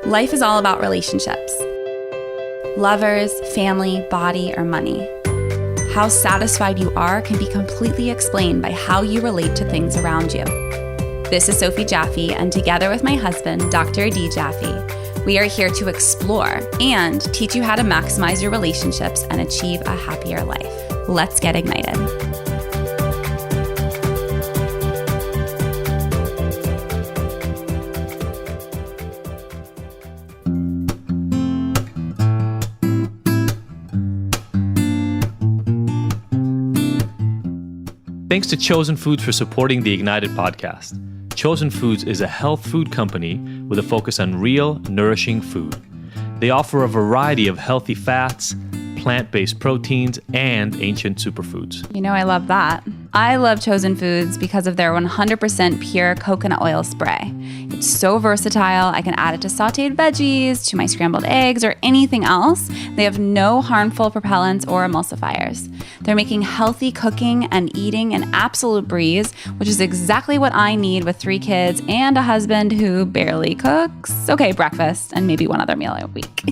Life is all about relationships. Lovers, family, body, or money. How satisfied you are can be completely explained by how you relate to things around you. This is Sophie Jaffe, and together with my husband, Dr. D. Jaffe, we are here to explore and teach you how to maximize your relationships and achieve a happier life. Let's get ignited. Thanks to Chosen Foods for supporting the Ignited podcast. Chosen Foods is a health food company with a focus on real, nourishing food. They offer a variety of healthy fats, plant-based proteins, and ancient superfoods. You know, I love that. I love Chosen Foods because of their 100% pure coconut oil spray. It's so versatile. I can add it to sauteed veggies, to my scrambled eggs, or anything else. They have no harmful propellants or emulsifiers. They're making healthy cooking and eating an absolute breeze, which is exactly what I need with 3 kids and a husband who barely cooks. Okay, breakfast and maybe one other meal a week.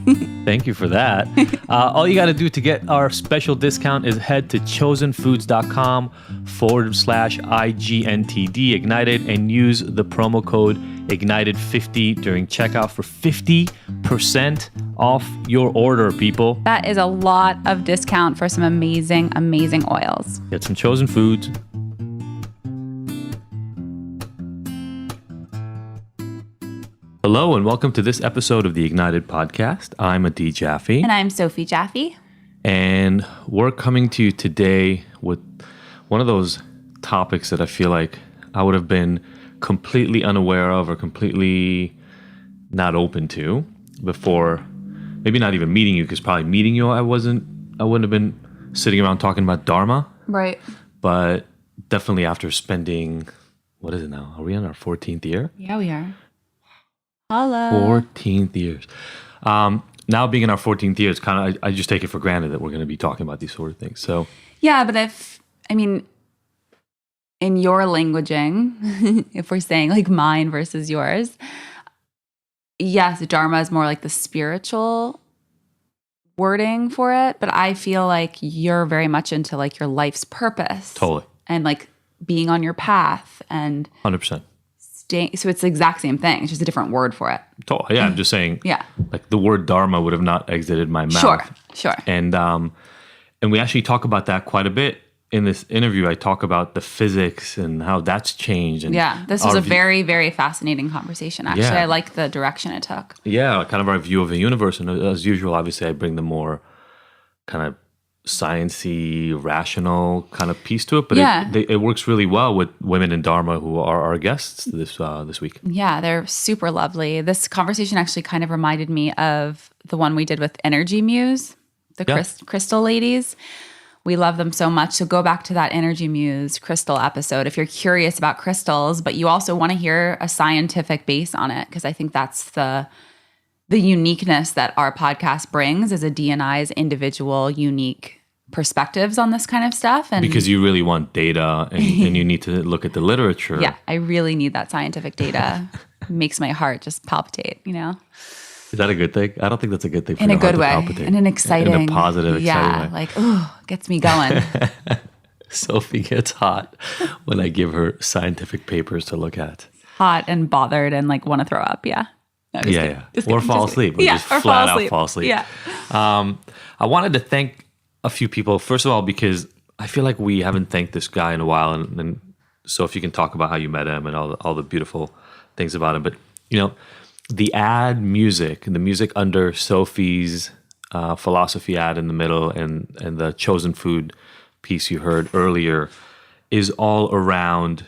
Thank you for that. All you got to do to get our special discount is head to chosenfoods.com/IGNTD Ignited and use the promo code Ignited50 during checkout for 50% off your order, people. That is a lot of discount for some amazing, amazing oils. Get some Chosen Foods. Hello and welcome to this episode of the Ignited podcast. I'm D. Jaffe. And I'm Sophie Jaffe. And we're coming to you today with one of those topics that I feel like I would have been completely unaware of or completely not open to before, maybe not even meeting you, because probably meeting you, I wouldn't have been sitting around talking about Dharma. Right. But definitely after spending, what is it now? Are we on our 14th year? Yeah, we are. Hello. 14th years. Now being in our 14th year, it's kind of, I just take it for granted that we're going to be talking about these sort of things. So yeah, but in your languaging, if we're saying like mine versus yours, yes, Dharma is more like the spiritual wording for it, but I feel like you're very much into like your life's purpose. Totally. And like being on your path and 100%. So it's the exact same thing. It's just a different word for it. Totally. Yeah, I'm just saying. Yeah. Like the word Dharma would have not exited my mouth. Sure. And we actually talk about that quite a bit in this interview. I talk about the physics and how that's changed. And yeah, this was a very, very fascinating conversation. Actually, yeah. I like the direction it took. Yeah, kind of our view of the universe. And as usual, obviously, I bring the more kind of science-y, rational kind of piece to it, but yeah. it works really well with women in Dharma who are our guests this week. Yeah, they're super lovely. This conversation actually kind of reminded me of the one we did with Energy Muse, the crystal ladies. We love them so much. So go back to that Energy Muse crystal episode if you're curious about crystals, but you also want to hear a scientific base on it, because I think that's the uniqueness that our podcast brings as a D&I's individual, unique perspectives on this kind of stuff. And because you really want data and you need to look at the literature. Yeah, I really need that scientific data. Makes my heart just palpitate, you know? Is that a good thing? I don't think that's a good thing for in a your heart good way, to palpitate. in an exciting, in a positive, exciting way. Yeah, like, ooh, gets me going. Sophie gets hot when I give her scientific papers to look at. Hot and bothered and like want to throw up, yeah. No, yeah. Or fall asleep. Or just flat out fall asleep. Yeah. I wanted to thank a few people. First of all, because I feel like we haven't thanked this guy in a while. And so if you can talk about how you met him and all the beautiful things about him. But, you know, the ad music, and the music under Sophie's philosophy ad in the middle and the Chosen Food piece you heard earlier is all around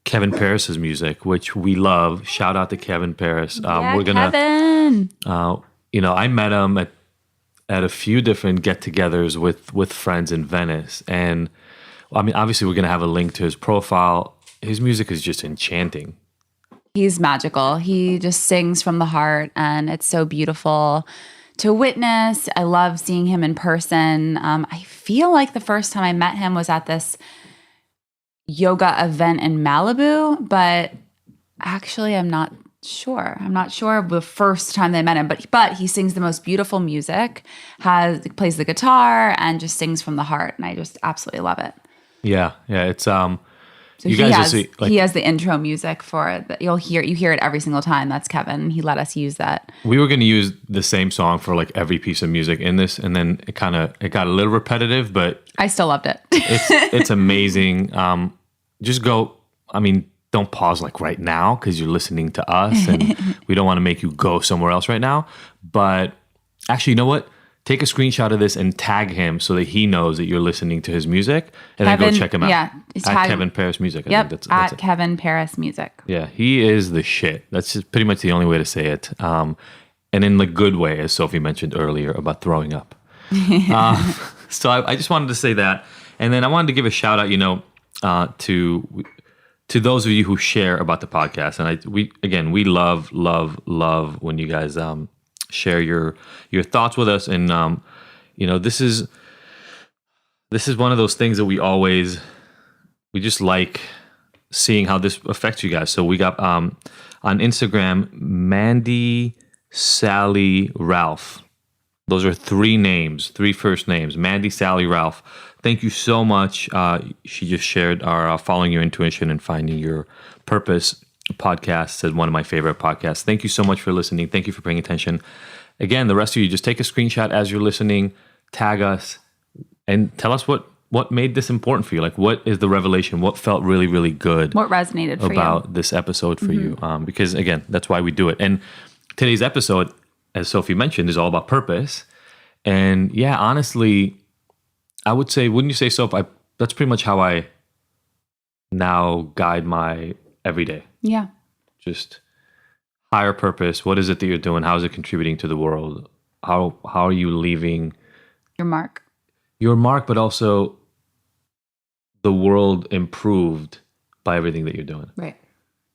Kevin Paris's music, which we love. Shout out to Kevin Paris. We're gonna, Kevin. I met him at a few different get-togethers with friends in Venice, and I mean, obviously, we're gonna have a link to his profile. His music is just enchanting. He's magical. He just sings from the heart, and it's so beautiful to witness. I love seeing him in person. I feel like the first time I met him was at this yoga event in Malibu, but actually I'm not sure. I'm not sure the first time they met him, but he sings the most beautiful music, plays the guitar, and just sings from the heart, and I just absolutely love it. Yeah, it's So you guys just see, like, he has the intro music for it that you hear it every single time. That's Kevin. He let us use that. we were going to use the same song for like every piece of music in this, and then it got a little repetitive, but I still loved it. it's amazing. Just go. I mean, don't pause like right now because you're listening to us, and we don't want to make you go somewhere else right now. But actually, you know what? Take a screenshot of this and tag him so that he knows that you're listening to his music, and then go check him out. Yeah, at Kevin Paris Music. I think at Kevin Paris Music. Yeah, he is the shit. That's just pretty much the only way to say it. And in the good way, as Sophie mentioned earlier about throwing up. So I just wanted to say that, and then I wanted to give a shout out, to those of you who share about the podcast, and we love when you guys share your thoughts with us, and this is one of those things that we just like seeing how this affects you guys. So we got on Instagram, Mandy, Sally, Ralph. Those are three first names, Mandy, Sally, Ralph. Thank you so much. She just shared our Following Your Intuition and Finding Your Purpose podcast as one of my favorite podcasts. Thank you so much for listening. Thank you for paying attention. Again, the rest of you, just take a screenshot as you're listening, tag us, and tell us what made this important for you. Like, what is the revelation? What felt really, really good? What resonated for you about this episode for you? Because again, that's why we do it. And today's episode, as Sophie mentioned, is all about purpose. And yeah, honestly, I would say, wouldn't you say, Sophie, that's pretty much how I now guide my everyday. Yeah. Just higher purpose. What is it that you're doing? How is it contributing to the world? How are you leaving your mark? Your mark, but also the world improved by everything that you're doing. Right.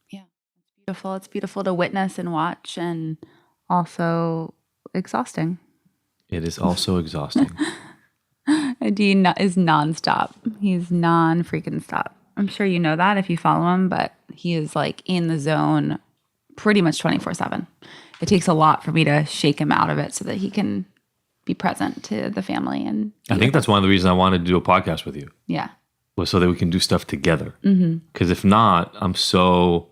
Yeah. It's beautiful. It's beautiful to witness and watch, and also exhausting. It is also exhausting. Dean is nonstop. He's non-freaking stop. I'm sure you know that if you follow him, but he is like in the zone pretty much 24/7. It takes a lot for me to shake him out of it so that he can be present to the family. And I think that's one of the reasons I wanted to do a podcast with you. Yeah. Was so that we can do stuff together. Because if not, I'm so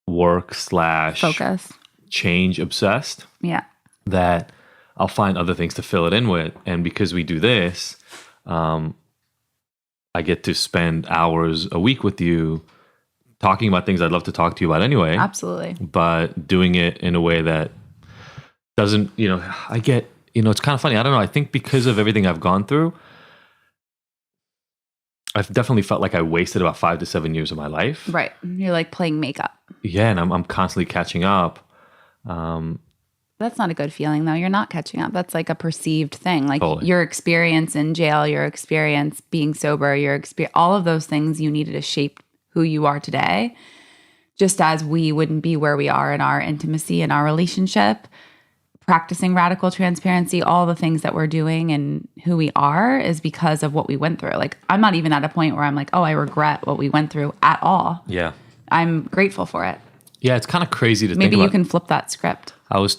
work / focus, change obsessed. Yeah. That I'll find other things to fill it in with. And because we do this, I get to spend hours a week with you talking about things I'd love to talk to you about anyway. Absolutely. But doing it in a way that doesn't, I get, it's kind of funny. I don't know. I think because of everything I've gone through, I've definitely felt like I wasted about 5 to 7 years of my life. Right. You're like playing makeup. Yeah. And I'm constantly catching up. That's not a good feeling, though. You're not catching up. That's like a perceived thing. Like totally. Your experience in jail, your experience being sober, all of those things you needed to shape who you are today. Just as we wouldn't be where we are in our intimacy and our relationship, practicing radical transparency, all the things that we're doing and who we are is because of what we went through. Like, I'm not even at a point where I'm like, oh, I regret what we went through at all. Yeah. I'm grateful for it. Yeah, it's kind of crazy to think about. Maybe you can flip that script. It's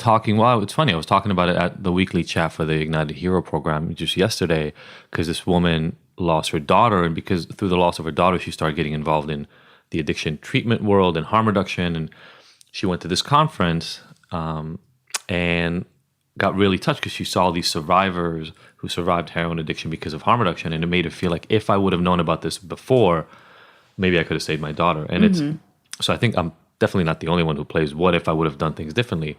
funny. I was talking about it at the weekly chat for the Ignited Hero program just yesterday, because this woman lost her daughter, and because through the loss of her daughter, she started getting involved in the addiction treatment world and harm reduction. And she went to this conference and got really touched because she saw these survivors who survived heroin addiction because of harm reduction. And it made her feel like, if I would have known about this before, maybe I could have saved my daughter. And so I think I'm definitely not the only one who plays what if I would have done things differently.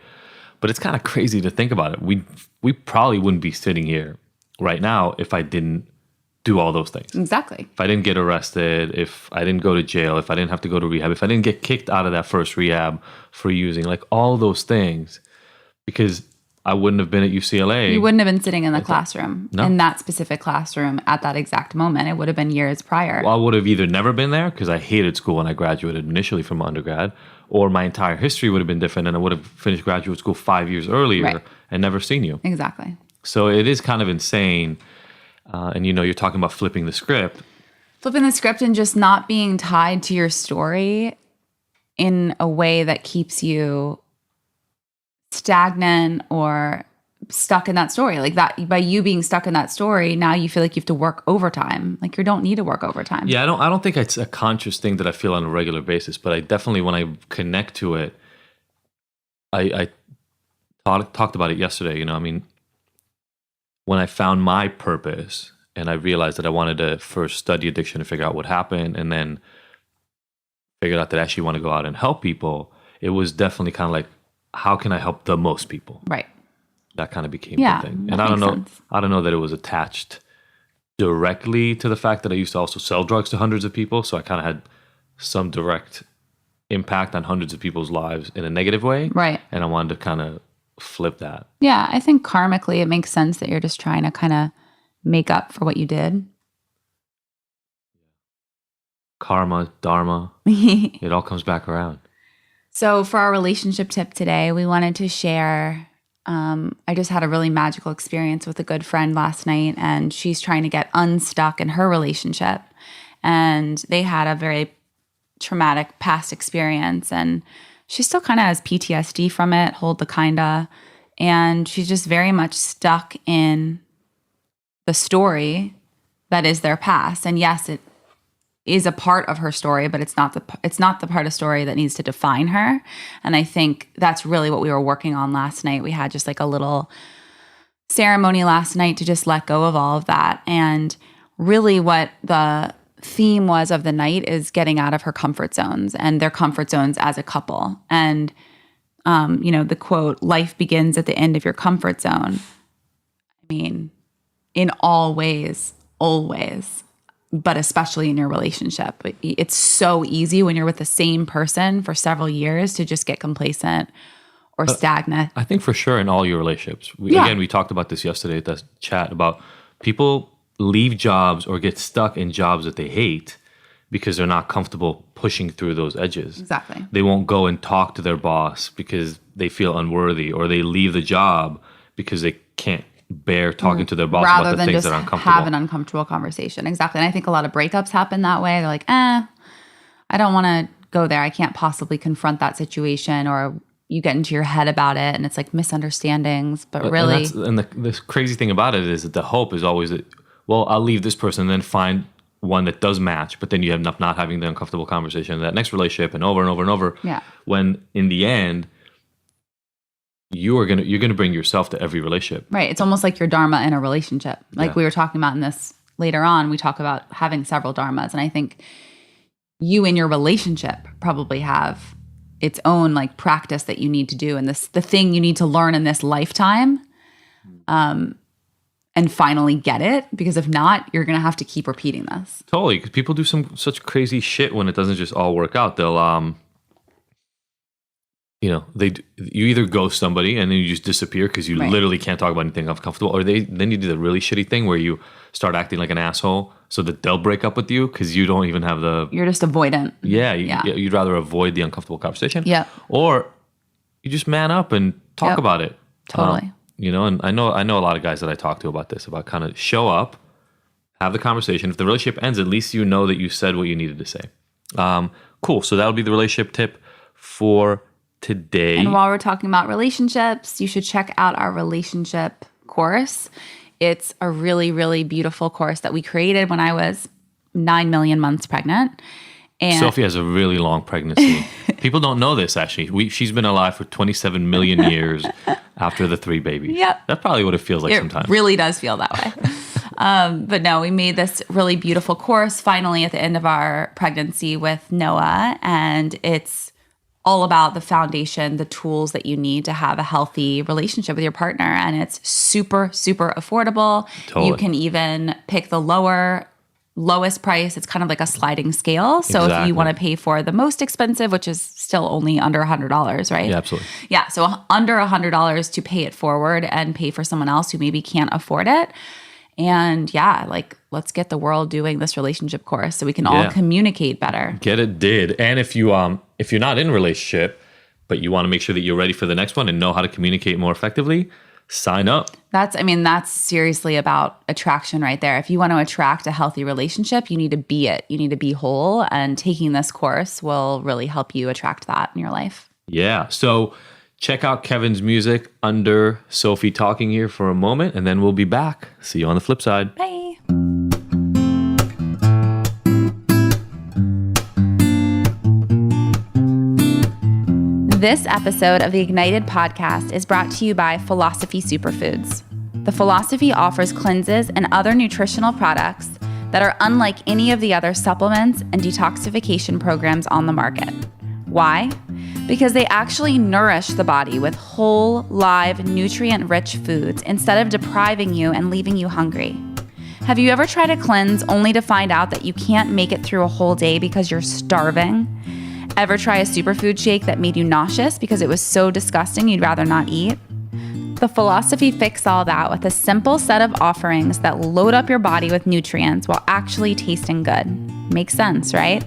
But it's kind of crazy to think about it. We probably wouldn't be sitting here right now if I didn't do all those things. Exactly. If I didn't get arrested, if I didn't go to jail, if I didn't have to go to rehab, if I didn't get kicked out of that first rehab for using, like all those things, because I wouldn't have been at UCLA. You wouldn't have been sitting in the classroom, in that specific classroom at that exact moment. It would have been years prior. Well, I would have either never been there because I hated school when I graduated initially from undergrad, or my entire history would have been different and I would have finished graduate school 5 years earlier and never seen you. Exactly. So it is kind of insane. And you're talking about flipping the script. Flipping the script and just not being tied to your story in a way that keeps you stagnant or stuck in that story. Like that, by you being stuck in that story, now you feel like you have to work overtime. Like you don't need to work overtime. Yeah, I don't think it's a conscious thing that I feel on a regular basis, but I definitely, when I connect to it, I talked about it yesterday. You know, I mean, when I found my purpose and I realized that I wanted to first study addiction and figure out what happened, and then figured out that I actually want to go out and help people, it was definitely kind of like, how can I help the most people? Right. That kind of became Yeah, the thing. that And makes sense. I don't know that it was attached directly to the fact that I used to also sell drugs to hundreds of people. So I kind of had some direct impact on hundreds of people's lives in a negative way. Right. And I wanted to kind of flip that. Yeah, I think karmically it makes sense that you're just trying to kind of make up for what you did. Karma, Dharma, it all comes back around. So for our relationship tip today, we wanted to share, I just had a really magical experience with a good friend last night, and she's trying to get unstuck in her relationship. And they had a very traumatic past experience, and she still kind of has PTSD from it, hold the kinda. And she's just very much stuck in the story that is their past. And yes, it is a part of her story, but it's not the part of story that needs to define her. And I think that's really what we were working on last night. We had just like a little ceremony last night to just let go of all of that. And really what the theme was of the night is getting out of her comfort zones and their comfort zones as a couple. And the quote, "Life begins at the end of your comfort zone." I mean, in all ways, always, but especially in your relationship. It's so easy when you're with the same person for several years to just get complacent or stagnant. I think for sure in all your relationships. Again, we talked about this yesterday at the chat about people leave jobs or get stuck in jobs that they hate because they're not comfortable pushing through those edges. Exactly. They won't go and talk to their boss because they feel unworthy, or they leave the job because they can't bear talking to their boss about the things that are uncomfortable. Have an uncomfortable conversation. Exactly. And I think a lot of breakups happen that way. They're like, I don't want to go there. I can't possibly confront that situation. Or you get into your head about it and it's like misunderstandings. But really. And the crazy thing about it is that the hope is always that, well, I'll leave this person and then find one that does match. But then you end up not having the uncomfortable conversation in that next relationship, and over and over and over. Yeah. When in the end, you're gonna bring yourself to every relationship. Right. It's almost like your Dharma in a relationship. Like we were talking about in this later on, we talk about having several Dharmas. And I think you in your relationship probably have its own like practice that you need to do, and the thing you need to learn in this lifetime, and finally get it. Because if not, you're gonna have to keep repeating this. Totally, because people do such crazy shit when it doesn't just all work out. They'll you either ghost somebody and then you just disappear because you literally can't talk about anything uncomfortable, or then you do the really shitty thing where you start acting like an asshole so that they'll break up with you because you don't even have you're just avoidant. You'd rather avoid the uncomfortable conversation. Yeah. Or you just man up and talk about it. Totally. And I know a lot of guys that I talk to about this, about kind of show up, have the conversation. If the relationship ends, at least you know that you said what you needed to say. Cool. So that'll be the relationship tip for today. And while we're talking about relationships, you should check out our relationship course. It's a really, really beautiful course that we created when I was 9 million months pregnant. And Sophie has a really long pregnancy. People don't know this, actually. She's been alive for 27 million years after the 3 babies. Yep. That's probably what it feels like sometimes. It really does feel that way. But no, we made this really beautiful course finally at the end of our pregnancy with Noah. And it's all about the foundation, the tools that you need to have a healthy relationship with your partner. And it's super, super affordable. Totally. You can even pick the lowest price. It's kind of like a sliding scale. So if you want to pay for the most expensive, which is still only under $100, right? Yeah, absolutely. Yeah, so under $100 to pay it forward and pay for someone else who maybe can't afford it. And let's get the world doing this relationship course so we can all communicate better. Get it did. And if you're not in a relationship, but you want to make sure that you're ready for the next one and know how to communicate more effectively, sign up. That's seriously about attraction right there. If you want to attract a healthy relationship, you need to be it. You need to be whole. And taking this course will really help you attract that in your life. Yeah. So check out Kevin's music under Sophie Talking here for a moment, and then we'll be back. See you on the flip side. Bye. This episode of the Ignited podcast is brought to you by Philosophy Superfoods. The Philosophy offers cleanses and other nutritional products that are unlike any of the other supplements and detoxification programs on the market. Why? Because they actually nourish the body with whole, live, nutrient-rich foods instead of depriving you and leaving you hungry. Have you ever tried a cleanse only to find out that you can't make it through a whole day because you're starving? Ever try a superfood shake that made you nauseous because it was so disgusting you'd rather not eat? The Philosophy fix all that with a simple set of offerings that load up your body with nutrients while actually tasting good. Makes sense, right?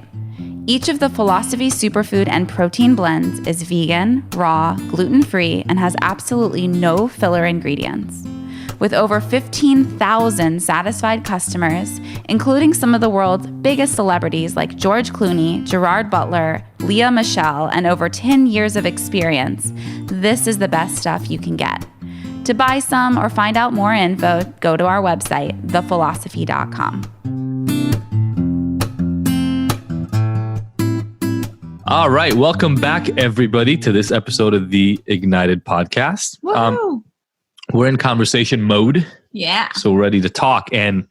Each of the Philosophy superfood and protein blends is vegan, raw, gluten-free, and has absolutely no filler ingredients. With over 15,000 satisfied customers, including some of the world's biggest celebrities like George Clooney, Gerard Butler, Lea Michele, and over 10 years of experience, this is the best stuff you can get. To buy some or find out more info, go to our website, thephilosophy.com. All right. Welcome back, everybody, to this episode of the Ignited podcast. We're in conversation mode. Yeah. So we're ready to talk. And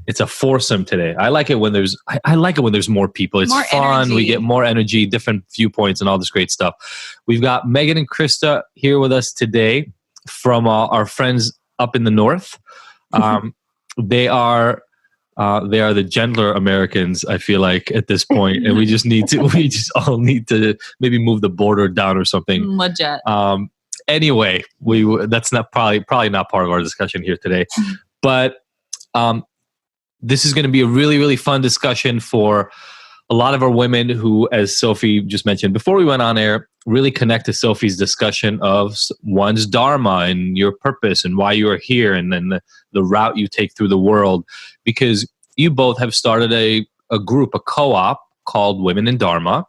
it's a foursome today. I like it when there's more people. It's more fun. energy. We get more energy, different viewpoints, and all this great stuff. We've got Megan and Krista here with us today from our friends up in the north. They are the gentler Americans, I feel like, at this point. And we just all need to maybe move the border down or something. Legit. Anyway, that's not probably not part of our discussion here today, but this is going to be a really, really fun discussion for a lot of our women who, as Sophie just mentioned before we went on air, really connect to Sophie's discussion of one's Dharma and your purpose and why you are here, and then the route you take through the world. Because you both have started a group, a co-op called Women in Dharma,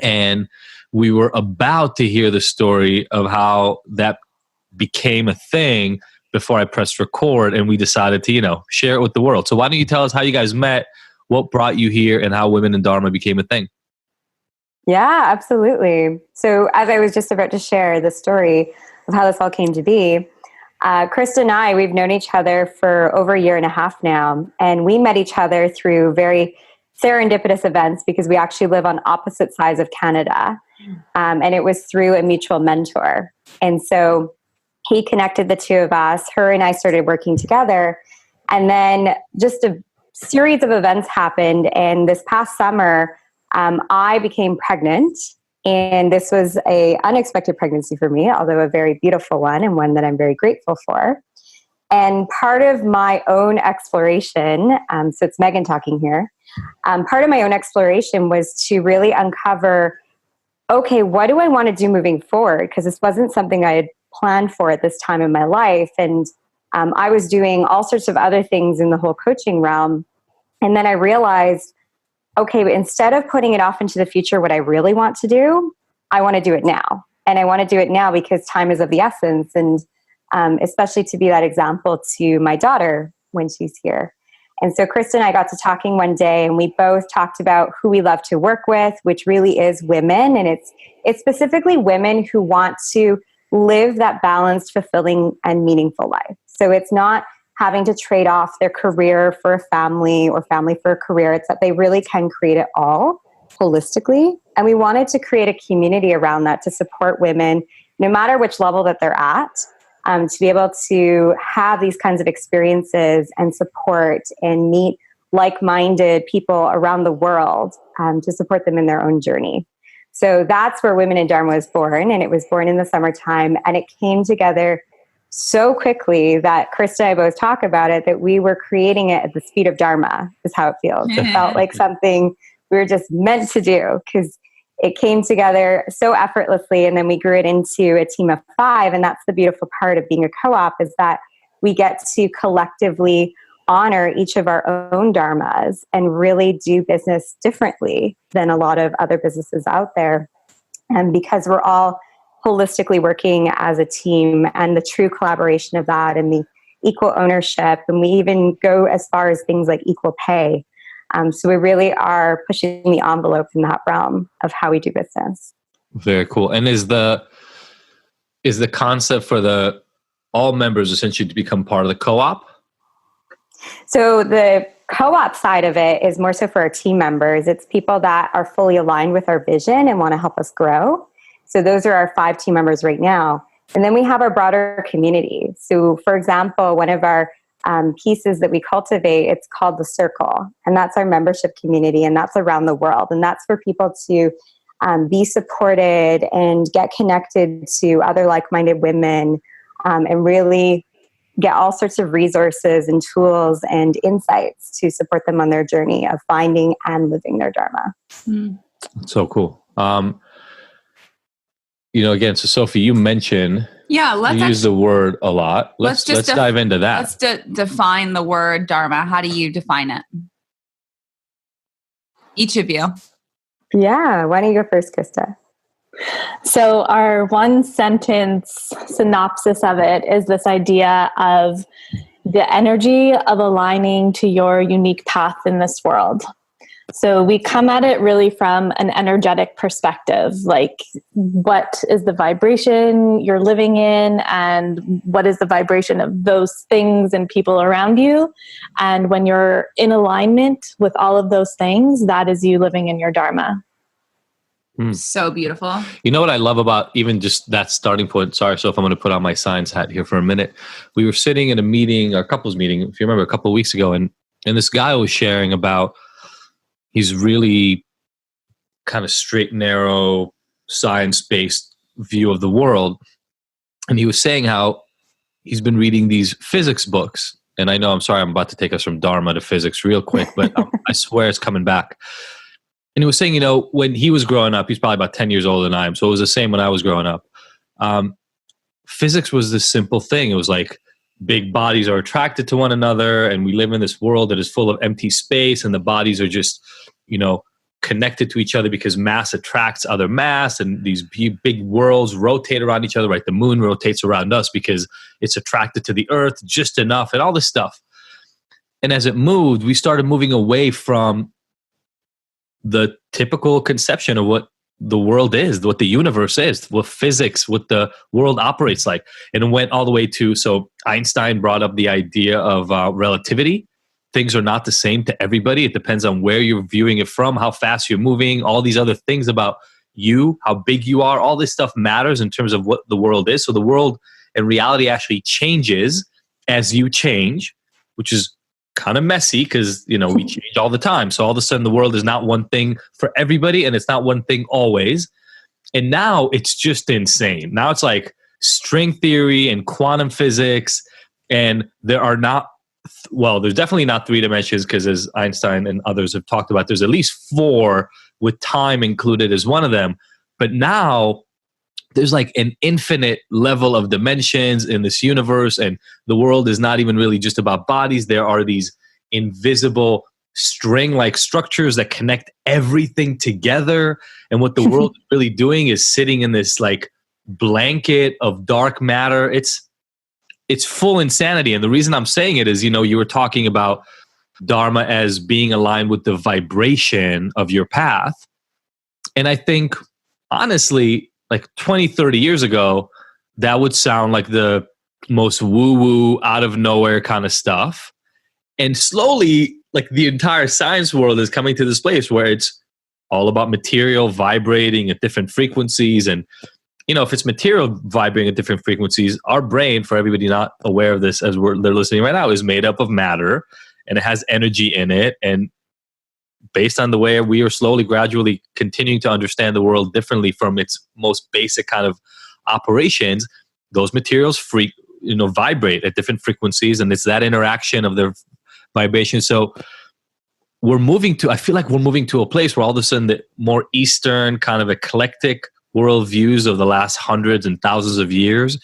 and we were about to hear the story of how that became a thing before I pressed record, and we decided to, share it with the world. So why don't you tell us how you guys met, what brought you here, and how Women in Dharma became a thing? Yeah, absolutely. So as I was just about to share the story of how this all came to be, Krista and I, we've known each other for over a year and a half now, and we met each other through very serendipitous events because we actually live on opposite sides of Canada. And it was through a mutual mentor. And so he connected the two of us. Her and I started working together. And then just a series of events happened. And this past summer, I became pregnant. And this was an unexpected pregnancy for me, although a very beautiful one and one that I'm very grateful for. And part of my own exploration, so it's Megan talking here, part of my own exploration was to really uncover, okay, what do I want to do moving forward? Because this wasn't something I had planned for at this time in my life. And I was doing all sorts of other things in the whole coaching realm. And then I realized, okay, instead of putting it off into the future, what I really want to do, I want to do it now. And I want to do it now because time is of the essence. And especially to be that example to my daughter when she's here. And so Krista and I got to talking one day, and we both talked about who we love to work with, which really is women. And it's specifically women who want to live that balanced, fulfilling, and meaningful life. So it's not having to trade off their career for a family or family for a career. It's that they really can create it all holistically. And we wanted to create a community around that to support women, no matter which level that they're at, to be able to have these kinds of experiences and support and meet like-minded people around the world to support them in their own journey. So that's where Women in Dharma was born, and it was born in the summertime, and it came together so quickly that Krista and I both talk about it, that we were creating it at the speed of Dharma, is how it feels. It felt like something we were just meant to do, because it came together so effortlessly. And then we grew it into a team of 5. And that's the beautiful part of being a co-op, is that we get to collectively honor each of our own dharmas and really do business differently than a lot of other businesses out there. And because we're all holistically working as a team, and the true collaboration of that, and the equal ownership, and we even go as far as things like equal pay. So we really are pushing the envelope in that realm of how we do business. Very cool. And is the concept for all members essentially to become part of the co-op? So the co-op side of it is more so for our team members. It's people that are fully aligned with our vision and want to help us grow. So those are our 5 team members right now. And then we have our broader community. So for example, one of our pieces that we cultivate, it's called the Circle. And that's our membership community. And that's around the world. And that's for people to be supported and get connected to other like-minded women, and really get all sorts of resources and tools and insights to support them on their journey of finding and living their Dharma. So cool. Again, so Sophie, you mentioned you use the word a lot. Let's dive into that. Let's define the word Dharma. How do you define it? Each of you. Yeah. Why don't you go first, Krista? So our one sentence synopsis of it is this idea of the energy of aligning to your unique path in this world. So we come at it really from an energetic perspective, like what is the vibration you're living in, and what is the vibration of those things and people around you. And when you're in alignment with all of those things, that is you living in your Dharma. So beautiful. You know what I love about even just that starting point? Sorry, so if I'm going to put on my science hat here for a minute. We were sitting in a meeting, a couples meeting, if you remember, a couple of weeks ago, and this guy was sharing about he's really kind of straight, narrow, science-based view of the world. And he was saying how he's been reading these physics books. And I know, I'm sorry, I'm about to take us from Dharma to physics real quick, but I swear it's coming back. And he was saying, when he was growing up, he's probably about 10 years older than I am. So it was the same when I was growing up. Physics was this simple thing. It was like big bodies are attracted to one another, and we live in this world that is full of empty space, and the bodies are just, connected to each other because mass attracts other mass, and these big worlds rotate around each other, right? The moon rotates around us because it's attracted to the earth just enough, and all this stuff. And as it moved, we started moving away from the typical conception of what the world is, what the universe is, what physics, what the world operates like. And it went all the way to, so Einstein brought up the idea of relativity. Things are not the same to everybody. It depends on where you're viewing it from, how fast you're moving, all these other things about you, how big you are. All this stuff matters in terms of what the world is. So the world and reality actually changes as you change, which is kind of messy because, we change all the time. So all of a sudden the world is not one thing for everybody, and it's not one thing always. And now it's just insane. Now it's like string theory and quantum physics, and there are not, there's definitely not 3 dimensions, because as Einstein and others have talked about, there's at least 4 with time included as one of them. But now there's like an infinite level of dimensions in this universe, and the world is not even really just about bodies. There are these invisible string-like structures that connect everything together. And what the world is really doing is sitting in this like blanket of dark matter. It's full insanity. And the reason I'm saying it is, you were talking about Dharma as being aligned with the vibration of your path. And I think, honestly, like 20, 30 years ago, that would sound like the most woo-woo, out of nowhere kind of stuff. And slowly, like the entire science world is coming to this place where it's all about material vibrating at different frequencies. And, if it's material vibrating at different frequencies, our brain, for everybody not aware of this as they're listening right now, is made up of matter, and it has energy in it. And based on the way we are slowly, gradually continuing to understand the world differently from its most basic kind of operations, those materials vibrate at different frequencies, and it's that interaction of their vibration. So I feel like we're moving to a place where all of a sudden the more Eastern kind of eclectic worldviews of the last hundreds and thousands of years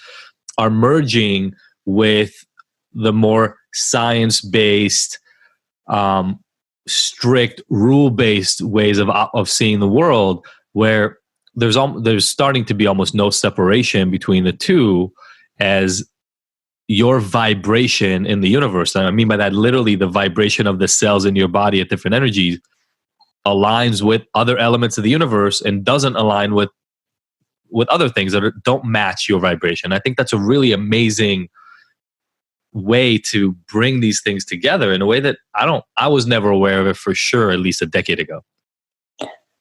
are merging with the more science-based, strict, rule-based ways of seeing the world, where there's starting to be almost no separation between the two, as your vibration in the universe, and I mean by that literally the vibration of the cells in your body at different energies, aligns with other elements of the universe and doesn't align with other things that don't match your vibration. I think that's a really amazing way to bring these things together in a way that I was never aware of it for sure, at least a decade ago.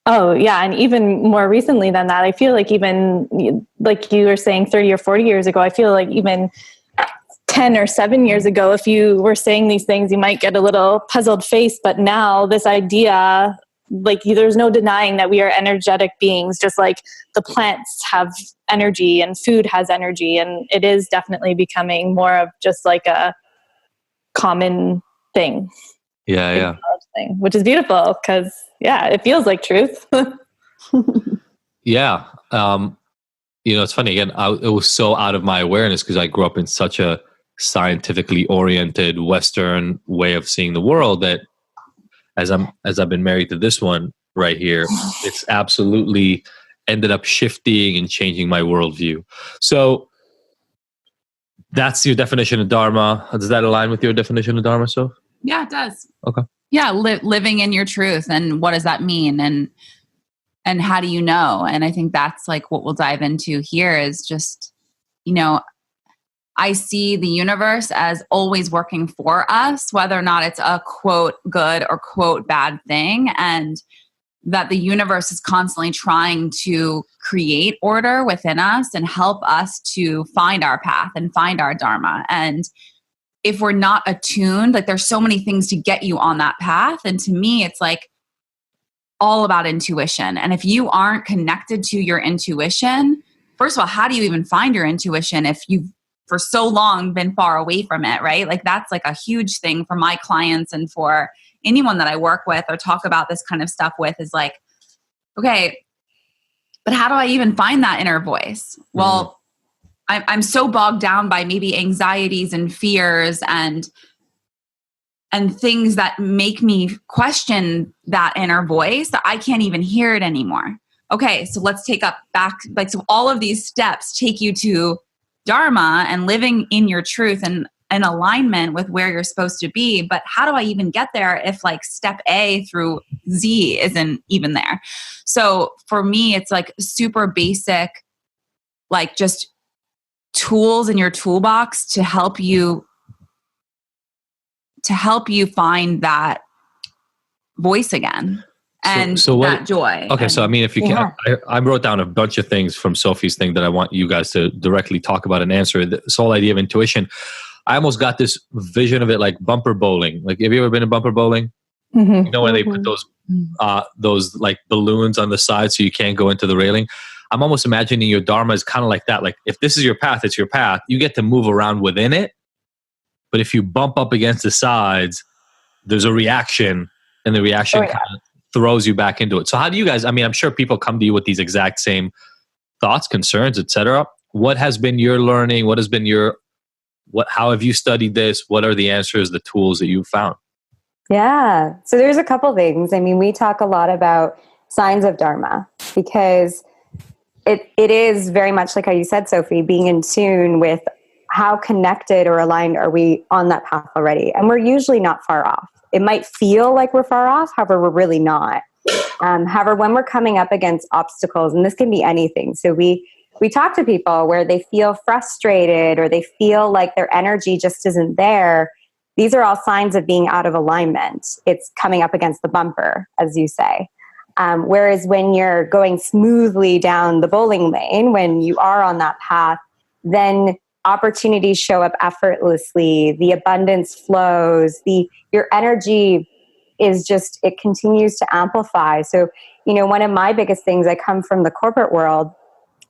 Oh, yeah. And even more recently than that, I feel like even like you were saying 30 or 40 years ago, I feel like even 10 or 7 years ago, if you were saying these things, you might get a little puzzled face. But now this idea, like there's no denying that we are energetic beings, just like the plants have energy and food has energy. And it is definitely becoming more of just like a common thing. Yeah. Thing, which is beautiful because, yeah, it feels like truth. Yeah. It's funny. Again, it was so out of my awareness because I grew up in such a scientifically oriented Western way of seeing the world that as I've been married to this one right here, it's absolutely ended up shifting and changing my worldview. So that's your definition of Dharma. Does that align with your definition of Dharma, Soph? Yeah, it does. Okay. Yeah, living in your truth, and what does that mean, and how do you know? And I think that's like what we'll dive into here is just, I see the universe as always working for us, whether or not it's a quote good or quote bad thing, and that the universe is constantly trying to create order within us and help us to find our path and find our Dharma. And if we're not attuned, like there's so many things to get you on that path. And to me, it's like all about intuition. And if you aren't connected to your intuition, first of all, how do you even find your intuition if you've for so long been far away from it, right? Like that's like a huge thing for my clients and for anyone that I work with or talk about this kind of stuff with is like, okay, but how do I even find that inner voice? Well, I'm so bogged down by maybe anxieties and fears and things that make me question that inner voice that I can't even hear it anymore. Okay, so let's take up back, like, so all of these steps take you to Dharma and living in your truth and in alignment with where you're supposed to be. But how do I even get there if like step A through Z isn't even there? So for me, it's like super basic, like just tools in your toolbox to help you find that voice again and that joy. Okay, so I mean, if you can, I wrote down a bunch of things from Sophie's thing that I want you guys to directly talk about and answer. This whole idea of intuition, I almost got this vision of it like bumper bowling. Like, have you ever been to bumper bowling? Mm-hmm. You know, when they put those like balloons on the side so you can't go into the railing. I'm almost imagining your Dharma is kind of like that. Like, if this is your path, it's your path. You get to move around within it. But if you bump up against the sides, there's a reaction, and the reaction kind of throws you back into it. So how do you guys, I mean, I'm sure people come to you with these exact same thoughts, concerns, etc. What has been your learning? What has been how have you studied this? What are the answers, the tools that you've found? Yeah. So there's a couple things. I mean, we talk a lot about signs of Dharma because it is very much like how you said, Sophie, being in tune with how connected or aligned are we on that path already. And we're usually not far off. It might feel like we're far off, however, we're really not. However, when we're coming up against obstacles, and this can be anything. So we talk to people where they feel frustrated or they feel like their energy just isn't there. These are all signs of being out of alignment. It's coming up against the bumper, as you say. Whereas when you're going smoothly down the bowling lane, when you are on that path, then opportunities show up effortlessly. The abundance flows. Your energy is just, it continues to amplify. So, you know, one of my biggest things, I come from the corporate world.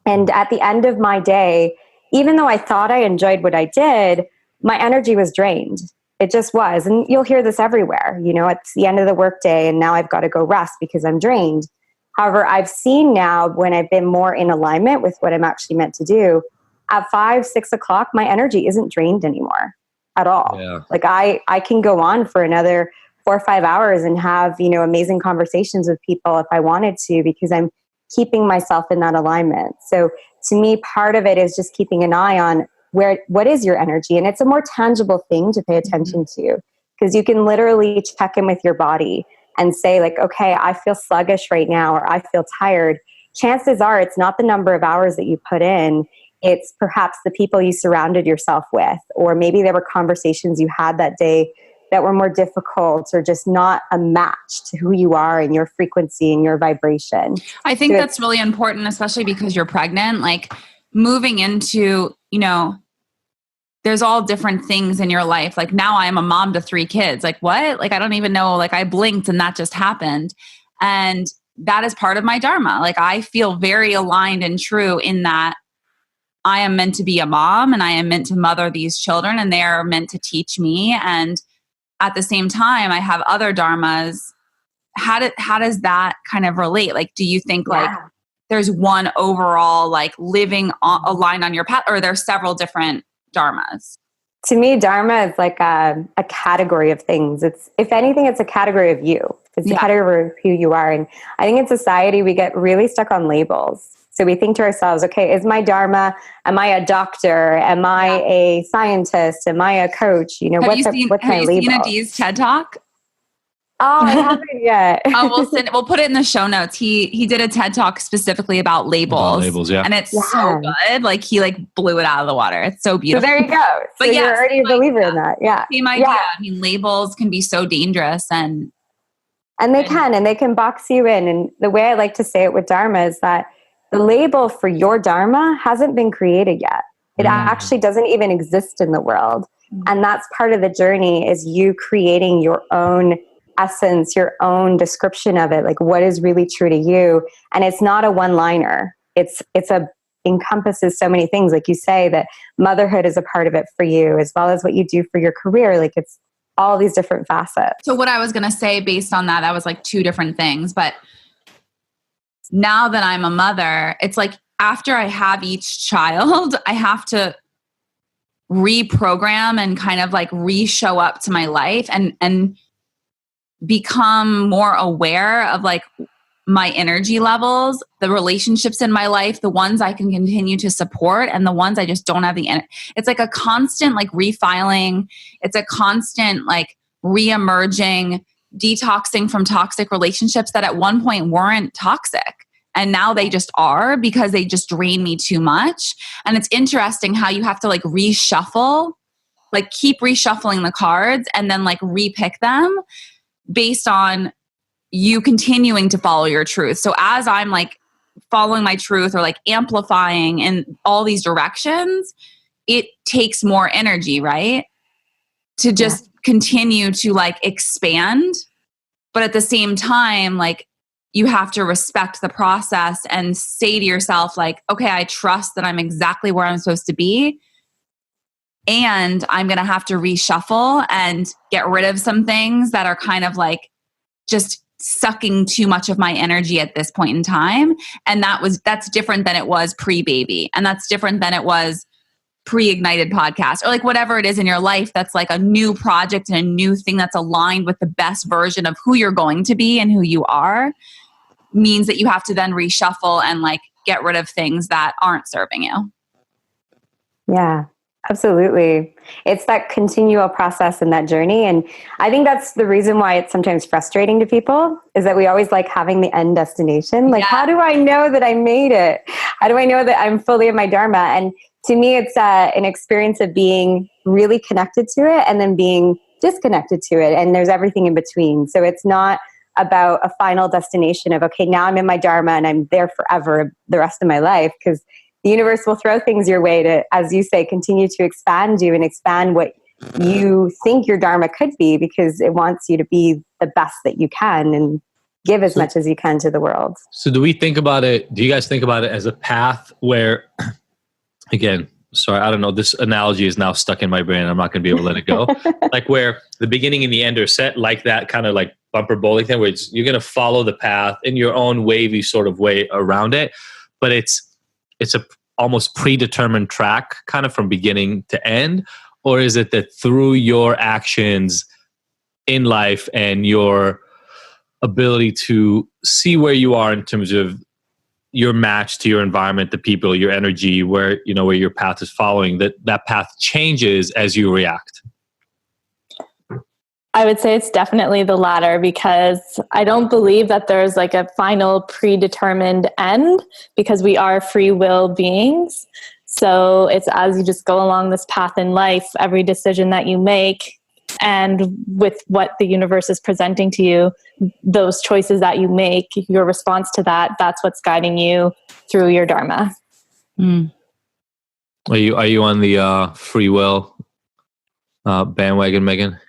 And at the end of my day, even though I thought I enjoyed what I did, my energy was drained. It just was. And you'll hear this everywhere. It's the end of the workday and now I've got to go rest because I'm drained. However, I've seen now when I've been more in alignment with what I'm actually meant to do, at 5, 6 o'clock, my energy isn't drained anymore at all. Yeah. Like I can go on for another 4 or 5 hours and have, amazing conversations with people if I wanted to, because I'm keeping myself in that alignment. So to me, part of it is just keeping an eye on what is your energy? And it's a more tangible thing to pay attention to, because you can literally check in with your body and say like, okay, I feel sluggish right now, or I feel tired. Chances are it's not the number of hours that you put in. It's perhaps the people you surrounded yourself with, or maybe there were conversations you had that day that were more difficult, or just not a match to who you are and your frequency and your vibration. I think that's really important, especially because you're pregnant, like moving into, there's all different things in your life. Like now I'm a mom to 3 kids. Like what? Like I don't even know, like I blinked and that just happened. And that is part of my Dharma. Like I feel very aligned and true in that I am meant to be a mom and I am meant to mother these children and they are meant to teach me. And at the same time, I have other dharmas. How does that kind of relate? Like, do you think like there's one overall like living aligned on your path, or are there several different dharmas? To me, Dharma is like a category of things. It's, if anything, it's a category of you. It's a category of who you are. And I think in society, we get really stuck on labels. So we think to ourselves, okay, is my Dharma, am I a doctor? Am I a scientist? Am I a coach? What's my label? Have you seen Adiz's TED Talk? Oh, I haven't yet. We'll put it in the show notes. He did a TED Talk specifically about labels. Yeah. And it's so good. Like he like blew it out of the water. It's so beautiful. So there you go. But you're already a believer in that. Yeah. Same idea. Yeah. I mean, labels can be so dangerous and they can box you in. And the way I like to say it with Dharma is that the label for your Dharma hasn't been created yet. It actually doesn't even exist in the world. And that's part of the journey, is you creating your own essence, your own description of it, like what is really true to you. And it's not a one-liner. It's encompasses so many things. Like you say, that motherhood is a part of it for you, as well as what you do for your career. Like it's all these different facets. So what I was going to say based on that was like 2 different things. But now that I'm a mother, it's like after I have each child, I have to reprogram and kind of like re-show up to my life and become more aware of like my energy levels, the relationships in my life, the ones I can continue to support and the ones I just don't have the energy. It's like a constant like refiling. It's a constant like re-emerging, detoxing from toxic relationships that at one point weren't toxic. And now they just are, because they just drain me too much. And it's interesting how you have to like reshuffle, like keep reshuffling the cards and then like repick them based on you continuing to follow your truth. So as I'm like following my truth or like amplifying in all these directions, it takes more energy, right? To just continue to like expand. But at the same time, like you have to respect the process and say to yourself like, okay, I trust that I'm exactly where I'm supposed to be. And I'm going to have to reshuffle and get rid of some things that are kind of like just sucking too much of my energy at this point in time. And that's different than it was pre-baby. And that's different than it was pre-ignited podcast, or like whatever it is in your life that's like a new project and a new thing that's aligned with the best version of who you're going to be and who you are, means that you have to then reshuffle and like get rid of things that aren't serving you. Yeah, absolutely. It's that continual process and that journey. And I think that's the reason why it's sometimes frustrating to people, is that we always like having the end destination. Like, how do I know that I made it? How do I know that I'm fully in my Dharma? And to me, it's an experience of being really connected to it and then being disconnected to it. And there's everything in between. So it's not about a final destination of, okay, now I'm in my Dharma and I'm there forever the rest of my life, because the universe will throw things your way to, as you say, continue to expand you and expand what you think your Dharma could be, because it wants you to be the best that you can and give as much as you can to the world. So do you guys think about it as a path where, again, sorry, I don't know. This analogy is now stuck in my brain. I'm not going to be able to let it go. Like where the beginning and the end are set like that kind of like bumper bowling thing where you're going to follow the path in your own wavy sort of way around it. But it's a almost predetermined track kind of from beginning to end? Or is it that through your actions in life and your ability to see where you are in terms of your match to your environment, the people, your energy, where your path is following, that path changes as you react? I would say it's definitely the latter, because I don't believe that there's like a final predetermined end, because we are free will beings. So it's as you just go along this path in life, every decision that you make and with what the universe is presenting to you, those choices that you make, your response to that, that's what's guiding you through your Dharma. Mm. Are you on the free will bandwagon, Megan?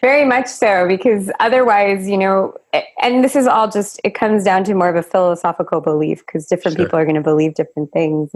Very much so, because otherwise, and this is all just, it comes down to more of a philosophical belief, because different people are going to believe different things.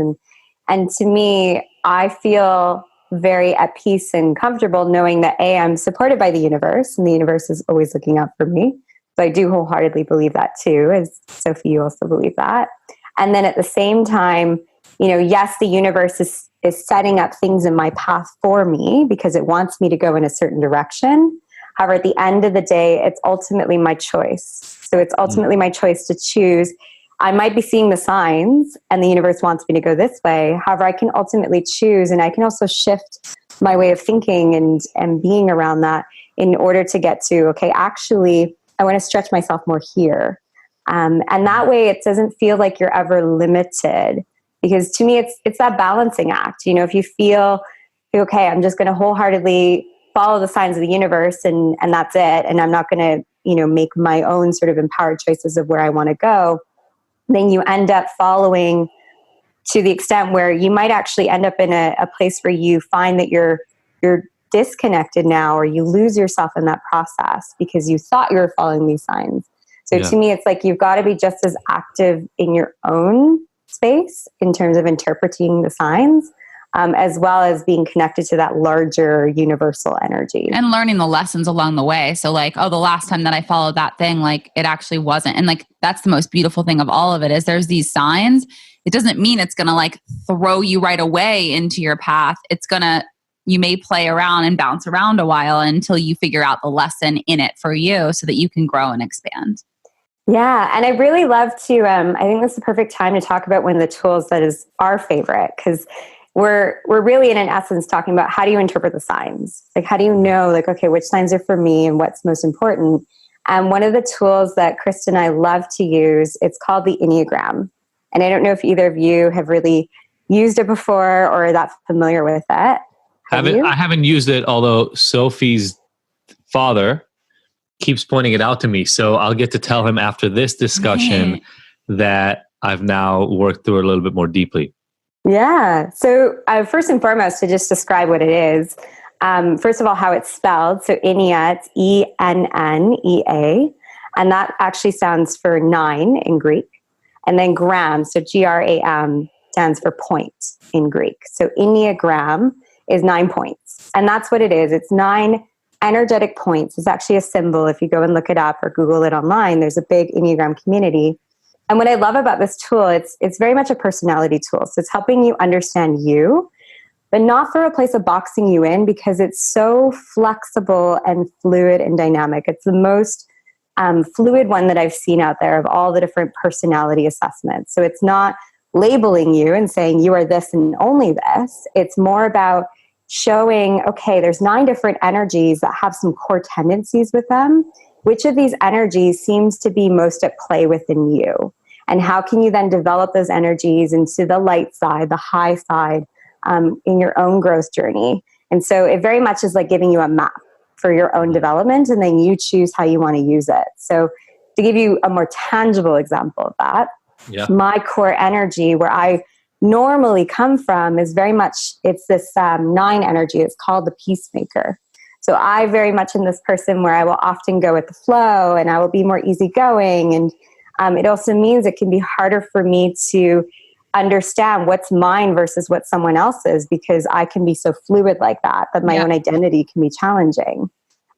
And to me, I feel very at peace and comfortable knowing that I'm supported by the universe, and the universe is always looking out for me. So I do wholeheartedly believe that too, as Sophie, you also believe that. And then at the same time, yes, the universe is setting up things in my path for me because it wants me to go in a certain direction. However, at the end of the day, it's ultimately my choice. So it's ultimately my choice to choose. I might be seeing the signs and the universe wants me to go this way. However, I can ultimately choose, and I can also shift my way of thinking and being around that in order to get to, okay, actually, I want to stretch myself more here. And that way it doesn't feel like you're ever limited. Because to me, it's that balancing act. If you feel, okay, I'm just going to wholeheartedly follow the signs of the universe and that's it, and I'm not going to, make my own sort of empowered choices of where I want to go, then you end up following to the extent where you might actually end up in a place where you find that you're disconnected now, or you lose yourself in that process because you thought you were following these signs. So to me, it's like you've got to be just as active in your own space in terms of interpreting the signs, as well as being connected to that larger universal energy. And learning the lessons along the way. So like, the last time that I followed that thing, like it actually wasn't. And like, that's the most beautiful thing of all of it is there's these signs. It doesn't mean it's going to like throw you right away into your path. You may play around and bounce around a while until you figure out the lesson in it for you so that you can grow and expand. Yeah. And I really love to, I think this is the perfect time to talk about one of the tools that is our favorite, because we're really in essence talking about how do you interpret the signs? Like, how do you know, like, okay, which signs are for me and what's most important? And one of the tools that Krista and I love to use, it's called the Enneagram. And I don't know if either of you have really used it before or are that familiar with it. I haven't used it, although Sophie's father keeps pointing it out to me. So I'll get to tell him after this discussion that I've now worked through it a little bit more deeply. Yeah. So first and foremost, to just describe what it is, first of all, how it's spelled. So Ennea, it's Ennea, and that actually stands for 9 in Greek. And then gram, so Gram, stands for point in Greek. So Enneagram is 9 points. And that's what it is. It's 9 energetic points. It's actually a symbol. If you go and look it up or Google it online, there's a big Enneagram community. And what I love about this tool, it's very much a personality tool. So it's helping you understand you, but not from a place of boxing you in, because it's so flexible and fluid and dynamic. It's the most fluid one that I've seen out there of all the different personality assessments. So it's not labeling you and saying you are this and only this. It's more about showing, okay, there's 9 different energies that have some core tendencies with them. Which of these energies seems to be most at play within you? And how can you then develop those energies into the light side, the high side, in your own growth journey? And so it very much is like giving you a map for your own development, and then you choose how you want to use it. So to give you a more tangible example of that, my core energy, where I normally come from, is very much, it's this 9 energy. It's called the peacemaker. So I very much am this person where I will often go with the flow, and I will be more easygoing. And it also means it can be harder for me to understand what's mine versus what someone else's, because I can be so fluid like that my own identity can be challenging.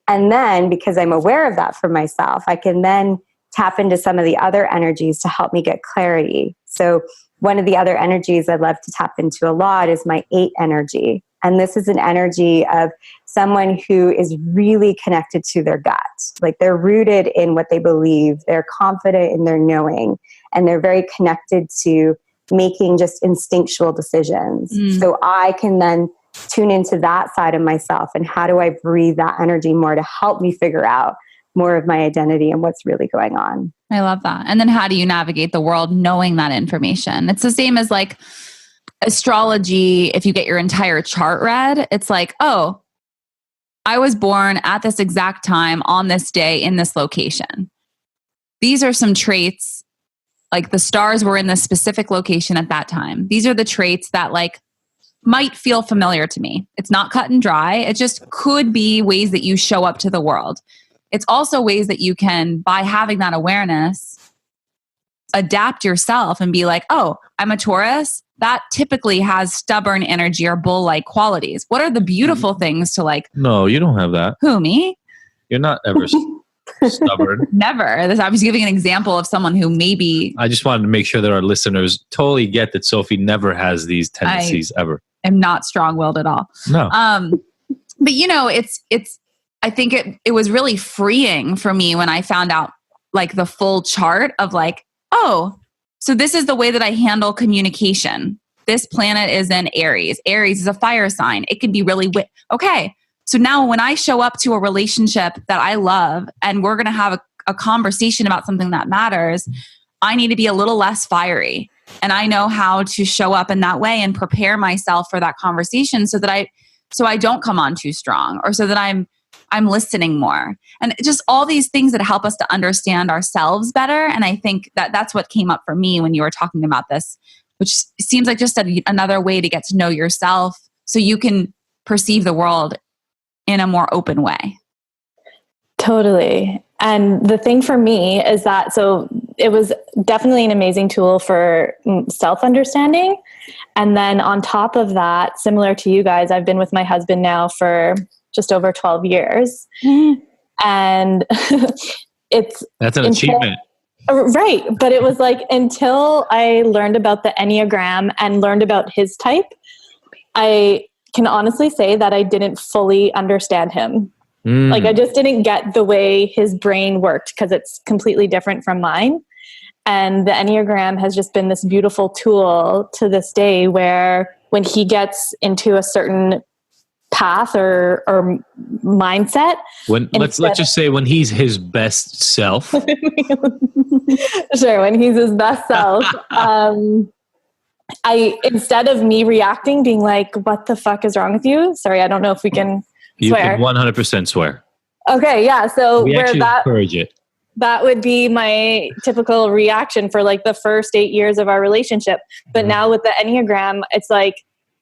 And then because I'm aware of that for myself, I can then tap into some of the other energies to help me get clarity. So one of the other energies I love to tap into a lot is my 8 energy. And this is an energy of someone who is really connected to their gut. Like they're rooted in what they believe. They're confident in their knowing. And they're very connected to making just instinctual decisions. So I can then tune into that side of myself. And how do I breathe that energy more to help me figure out more of my identity and what's really going on? I love that. And then how do you navigate the world knowing that information? It's the same as like astrology. If you get your entire chart read, it's like, oh, I was born at this exact time on this day in this location. These are some traits, like the stars were in this specific location at that time. These are the traits that like might feel familiar to me. It's not cut and dry. It just could be ways that you show up to the world. It's also ways that you can, by having that awareness, adapt yourself and be like, oh, I'm a Taurus. That typically has stubborn energy or bull-like qualities. What are the beautiful things to like? No, you don't have that. Who, me? You're not ever stubborn. Never. I was giving an example of someone who maybe... I just wanted to make sure that our listeners totally get that Sophie never has these tendencies ever. I'm not strong-willed at all. No. But you know, it's. I think it was really freeing for me when I found out like the full chart of like, oh, so this is the way that I handle communication. This planet is in Aries. Aries is a fire sign. It can be really okay. So now when I show up to a relationship that I love and we're going to have a conversation about something that matters, I need to be a little less fiery. And I know how to show up in that way and prepare myself for that conversation so I don't come on too strong, or so that I'm listening more. And just all these things that help us to understand ourselves better. And I think that's what came up for me when you were talking about this, which seems like just another way to get to know yourself so you can perceive the world in a more open way. Totally. And the thing for me is that, so it was definitely an amazing tool for self-understanding. And then on top of that, similar to you guys, I've been with my husband now for just over 12 years. And that's an achievement. Right. But it was like, until I learned about the Enneagram and learned about his type, I can honestly say that I didn't fully understand him. Like I just didn't get the way his brain worked because it's completely different from mine. And the Enneagram has just been this beautiful tool to this day where when he gets into a certain path or mindset. Let's just say when he's his best self. Sure, when he's his best self. I, instead of me reacting, being like, what the fuck is wrong with you? Sorry, I don't know if we can swear. You can 100% swear. Okay, yeah. So we actually encourage it. That would be my typical reaction for like the first 8 years of our relationship. But now with the Enneagram, it's like,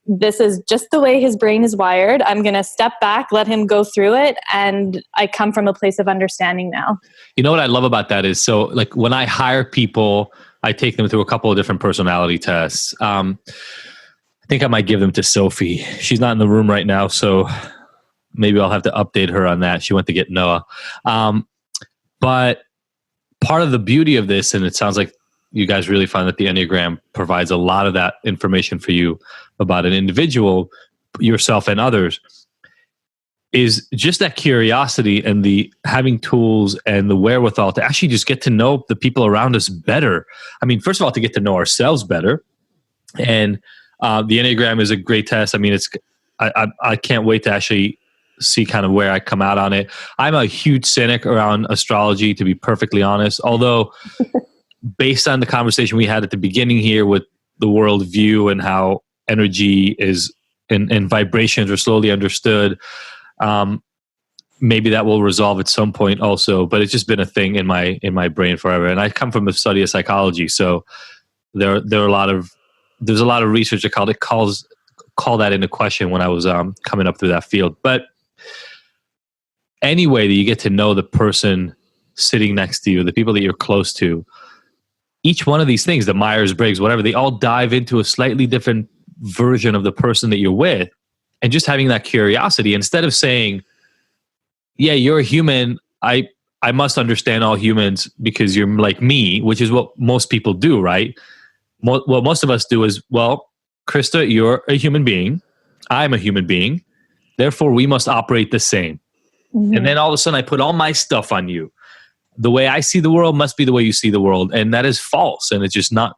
this is just the way his brain is wired. I'm going to step back, let him go through it. And I come from a place of understanding now. You know what I love about that is, so like when I hire people, I take them through a couple of different personality tests. I think I might give them to Sophie. She's not in the room right now, so maybe I'll have to update her on that. She went to get Noah. But part of the beauty of this, and it sounds like you guys really find that the Enneagram provides a lot of that information for you about an individual, yourself and others, is just that curiosity and the having tools and the wherewithal to actually just get to know the people around us better. I mean, first of all, to get to know ourselves better. And the Enneagram is a great test. I mean, I can't wait to actually see kind of where I come out on it. I'm a huge cynic around astrology, to be perfectly honest, although based on the conversation we had at the beginning here with the world view and how energy is and vibrations are slowly understood, maybe that will resolve at some point also. But it's just been a thing in my brain forever. And I come from a study of psychology, so there's a lot of research that call that into question when I was coming up through that field. But any way that you get to know the person sitting next to you, the people that you're close to, each one of these things, the Myers-Briggs, whatever, they all dive into a slightly different version of the person that you're with. And just having that curiosity, instead of saying, yeah, you're a human, I must understand all humans because you're like me, which is what most people do, right? What most of us do is, well, Krista, you're a human being. I'm a human being. Therefore, we must operate the same. Mm-hmm. And then all of a sudden, I put all my stuff on you. The way I see the world must be the way you see the world. And that is false. And it's just not,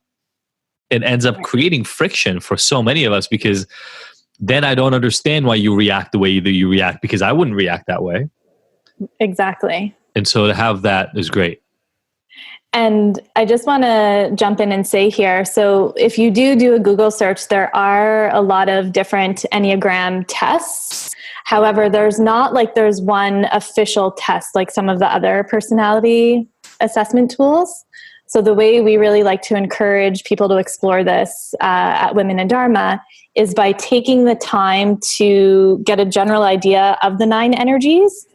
it ends up creating friction for so many of us, because then I don't understand why you react the way that you react, because I wouldn't react that way. Exactly. And so to have that is great. And I just want to jump in and say here, so if you do a Google search, there are a lot of different Enneagram tests. However, there's one official test like some of the other personality assessment tools. So the way we really like to encourage people to explore this at Women in Dharma is by taking the time to get a general idea of the 9 energies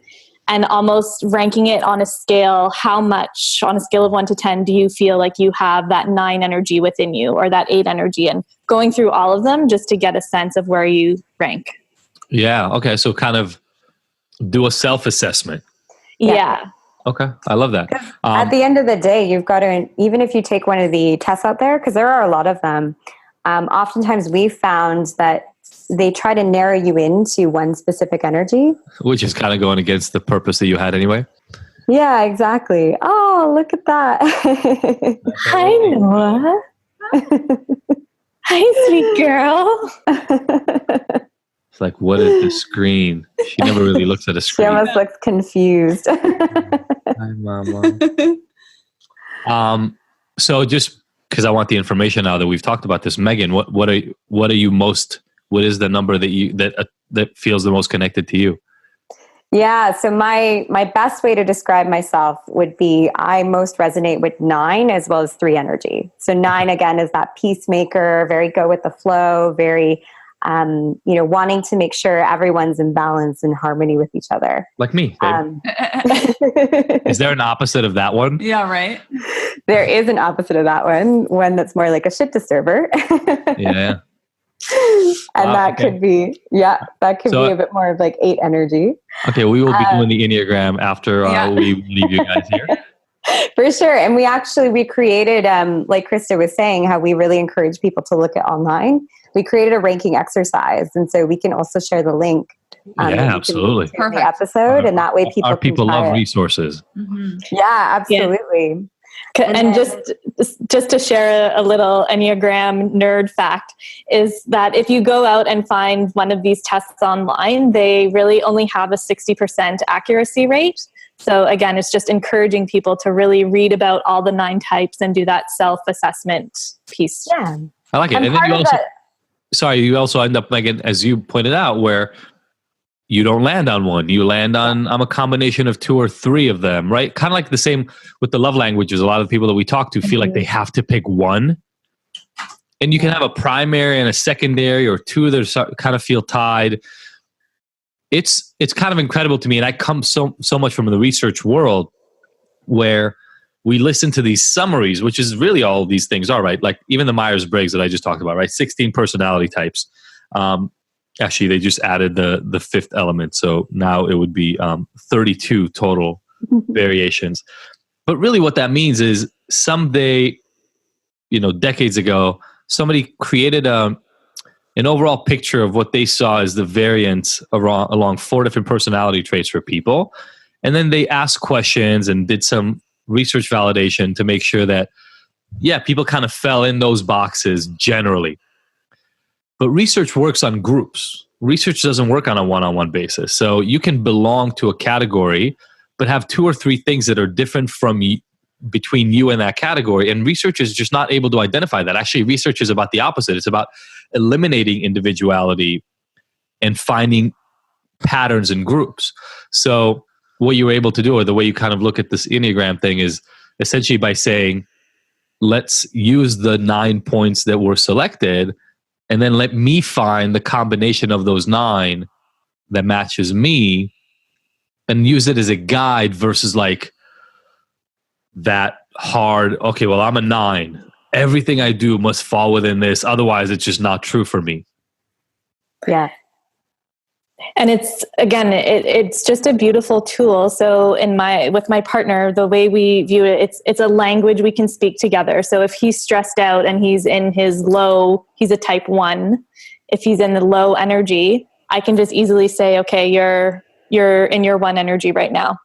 and almost ranking it on a scale. How much, on a scale of 1 to 10, do you feel like you have that 9 energy within you, or that 8 energy, and going through all of them just to get a sense of where you rank. Yeah. Okay. So kind of do a self-assessment. Yeah. Okay. I love that. At the end of the day, you've got to, even if you take one of the tests out there, because there are a lot of them, oftentimes we found that they try to narrow you into one specific energy. Which is kind of going against the purpose that you had anyway. Yeah, exactly. Oh, look at that. Hi, Noah. Hi, sweet girl. It's like, what is the screen? She never really looks at a screen. She almost looks confused. Hi, Mama. So just because I want the information now that we've talked about this, Megan, what are you most? What is the number that feels the most connected to you? Yeah, so my best way to describe myself would be I most resonate with 9 as well as 3 energy. So 9 again is that peacemaker, very go with the flow, very wanting to make sure everyone's in balance and harmony with each other. Like me. Is there an opposite of that one? Yeah, right. There is an opposite of that one that's more like a shit disturber. Yeah. And that could be be a bit more of like 8 energy. Okay, we will be doing the Enneagram after we leave you guys here. For sure. And we created, like Krista was saying, how we really encourage people to look at online. We created a ranking exercise. And so we can also share the link. Absolutely. In the episode. And that way our people love resources. Mm-hmm. Yeah, absolutely. Yeah. And just to share a little Enneagram nerd fact is that if you go out and find one of these tests online, they really only have a 60% accuracy rate. So again, it's just encouraging people to really read about all the 9 types and do that self-assessment piece. Yeah. I like it. And then you also end up, Megan, as you pointed out, where you don't land on one. You land on a combination of 2 or 3 of them, right? Kind of like the same with the love languages. A lot of the people that we talk to feel like they have to pick one. And you can have a primary and a secondary, or 2 that kind of feel tied. It's kind of incredible to me. And I come so much from the research world where we listen to these summaries, which is really all these things are, right? Like even the Myers-Briggs that I just talked about, right? 16 personality types. Actually, they just added the 5th element. So now it would be 32 total variations. But really what that means is someday, decades ago, somebody created an overall picture of what they saw as the variance along 4 different personality traits for people. And then they asked questions and did some research validation to make sure that, people kind of fell in those boxes generally. But research works on groups. Research doesn't work on a one-on-one basis. So you can belong to a category, but have 2 or 3 things that are different between you and that category. And research is just not able to identify that. Actually, research is about the opposite. It's about eliminating individuality and finding patterns in groups. So what you're able to do, or the way you kind of look at this Enneagram thing, is essentially by saying, let's use the 9 points that were selected, and then let me find the combination of those 9 that matches me, and use it as a guide versus like that hard, okay, well, I'm a 9. Everything I do must fall within this. Otherwise, it's just not true for me. Yeah. And it's, again, it's just a beautiful tool. So with my partner, the way we view it, it's a language we can speak together. So if he's stressed out and he's in his low, he's a type 1. If he's in the low energy, I can just easily say, okay, you're in your 1 energy right now.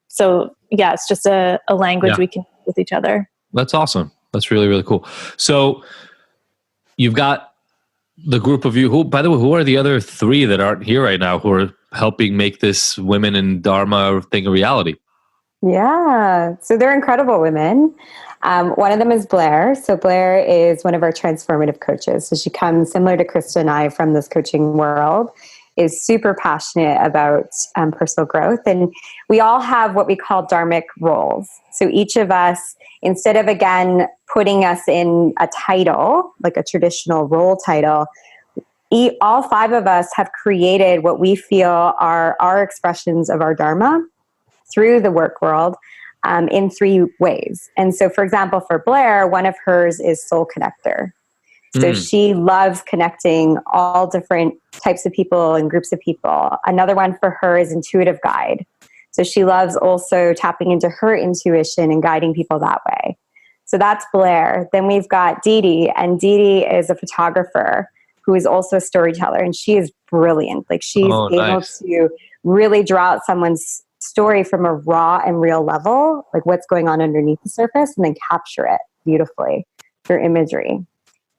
So yeah, it's just a language we can use with each other. That's awesome. That's really, really cool. So you've got the group of you who, by the way, who are the other 3 that aren't here right now who are helping make this women in Dharma thing a reality? Yeah. So they're incredible women. One of them is Blair. So Blair is one of our transformative coaches. So she comes similar to Krista and I from this coaching world, is super passionate about personal growth. And we all have what we call dharmic roles. So each of us, instead of, again, putting us in a title, like a traditional role title, all 5 of us have created what we feel are our expressions of our Dharma through the work world in 3 ways. And so, for example, for Blair, one of hers is soul connector. So she loves connecting all different types of people and groups of people. Another one for her is intuitive guide. So she loves also tapping into her intuition and guiding people that way. So that's Blair. Then we've got Dee Dee, and Dee Dee is a photographer who is also a storyteller, and she is brilliant. Like she's able to really draw out someone's story from a raw and real level, like what's going on underneath the surface, and then capture it beautifully through imagery.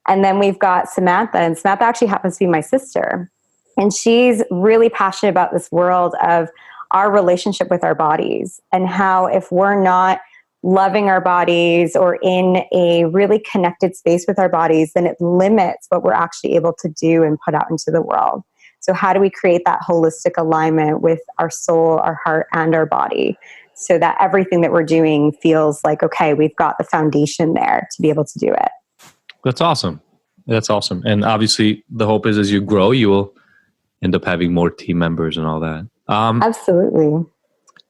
And then we've got Samantha, and Samantha actually happens to be my sister. And she's really passionate about this world of our relationship with our bodies and how if we're not loving our bodies or in a really connected space with our bodies, then it limits what we're actually able to do and put out into the world. So how do we create that holistic alignment with our soul, our heart, and our body so that everything that we're doing feels like, okay, we've got the foundation there to be able to do it. That's awesome. That's awesome. And obviously the hope is as you grow, you will end up having more team members and all that. Absolutely.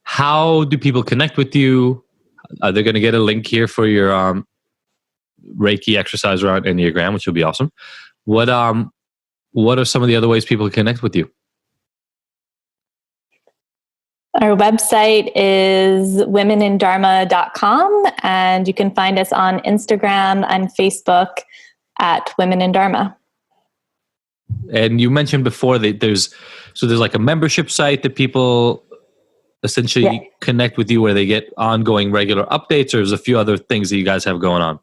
How do people connect with you? Are they going to get a link here for your Reiki exercise around Enneagram, which will be awesome. What are some of the other ways people can connect with you? Our website is womenindharma.com, and you can find us on Instagram and Facebook at Women in Dharma. And you mentioned before that there's like a membership site that people essentially connect with you where they get ongoing regular updates, or there's a few other things that you guys have going on.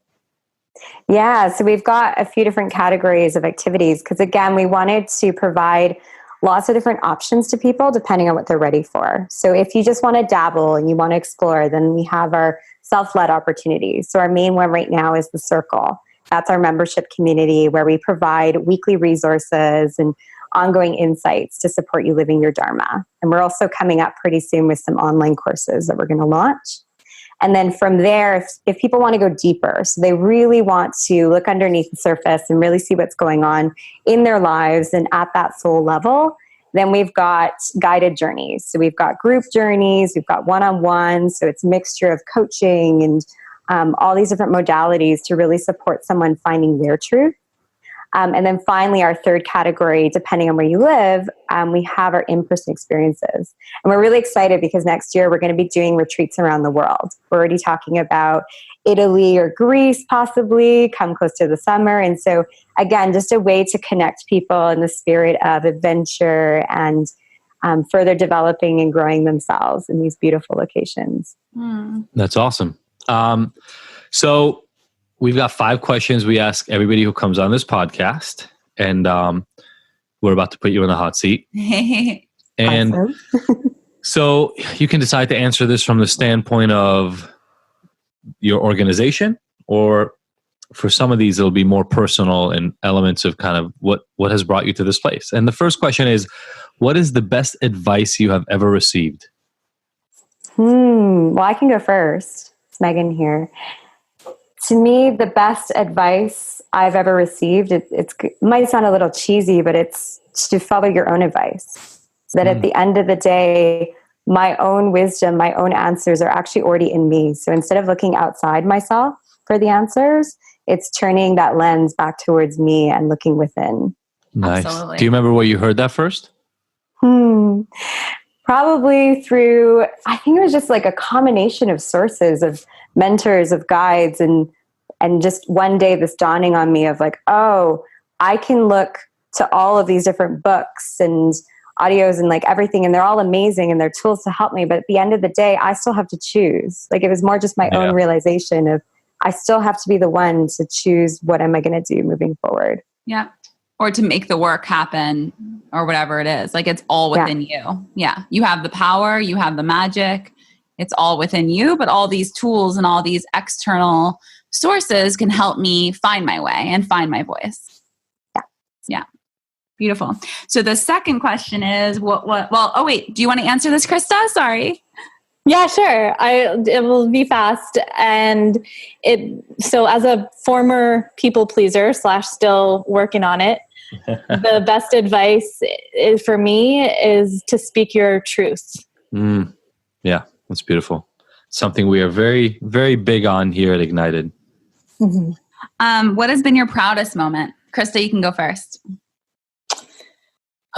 Yeah, so we've got a few different categories of activities because, again, we wanted to provide lots of different options to people depending on what they're ready for. So if you just want to dabble and you want to explore, then we have our self-led opportunities. So our main one right now is the Circle. That's our membership community where we provide weekly resources and ongoing insights to support you living your Dharma. And we're also coming up pretty soon with some online courses that we're going to launch. And then from there, if people want to go deeper, so they really want to look underneath the surface and really see what's going on in their lives and at that soul level, then we've got guided journeys. So we've got group journeys, we've got one-on-ones, so it's a mixture of coaching and all these different modalities to really support someone finding their truth. And then finally, our third category, depending on where you live, we have our in-person experiences. And we're really excited because next year we're going to be doing retreats around the world. We're already talking about Italy or Greece, possibly, come close to the summer. And so, again, just a way to connect people in the spirit of adventure and further developing and growing themselves in these beautiful locations. That's awesome. So we've got 5 questions we ask everybody who comes on this podcast, and we're about to put you in the hot seat. And Awesome. so you can decide to answer this from the standpoint of your organization, or for some of these, it'll be more personal and elements of kind of what has brought you to this place. And the first question is, what is the best advice you have ever received? Well, I can go first. It's Megan here. To me, the best advice I've ever received, it might sound a little cheesy, but it's to follow your own advice. So that at the end of the day, my own wisdom, my own answers are actually already in me. So instead of looking outside myself for the answers, it's turning that lens back towards me and looking within. Nice. Absolutely. Do you remember where you heard that first? Probably through, I think it was just like a combination of sources, of mentors, of guides, and just one day this dawning on me of like, oh, I can look to all of these different books and audios and like everything, and they're all amazing and they're tools to help me. But at the end of the day, I still have to choose. Like, it was more just my own realization of I still have to be the one to choose what am I going to do moving forward. Yeah. Or to make the work happen or whatever it is. Like, it's all within you. Yeah. You have the power, you have the magic. It's all within you, but all these tools and all these external sources can help me find my way and find my voice. Yeah. Beautiful. So the second question is oh wait, do you want to answer this, Krista? Sorry. Yeah, sure. It will be fast. And so as a former people pleaser / still working on it, the best advice for me is to speak your truth. Yeah, that's beautiful. Something we are very, very big on here at Ignited. Mm-hmm. What has been your proudest moment? Krista, you can go first.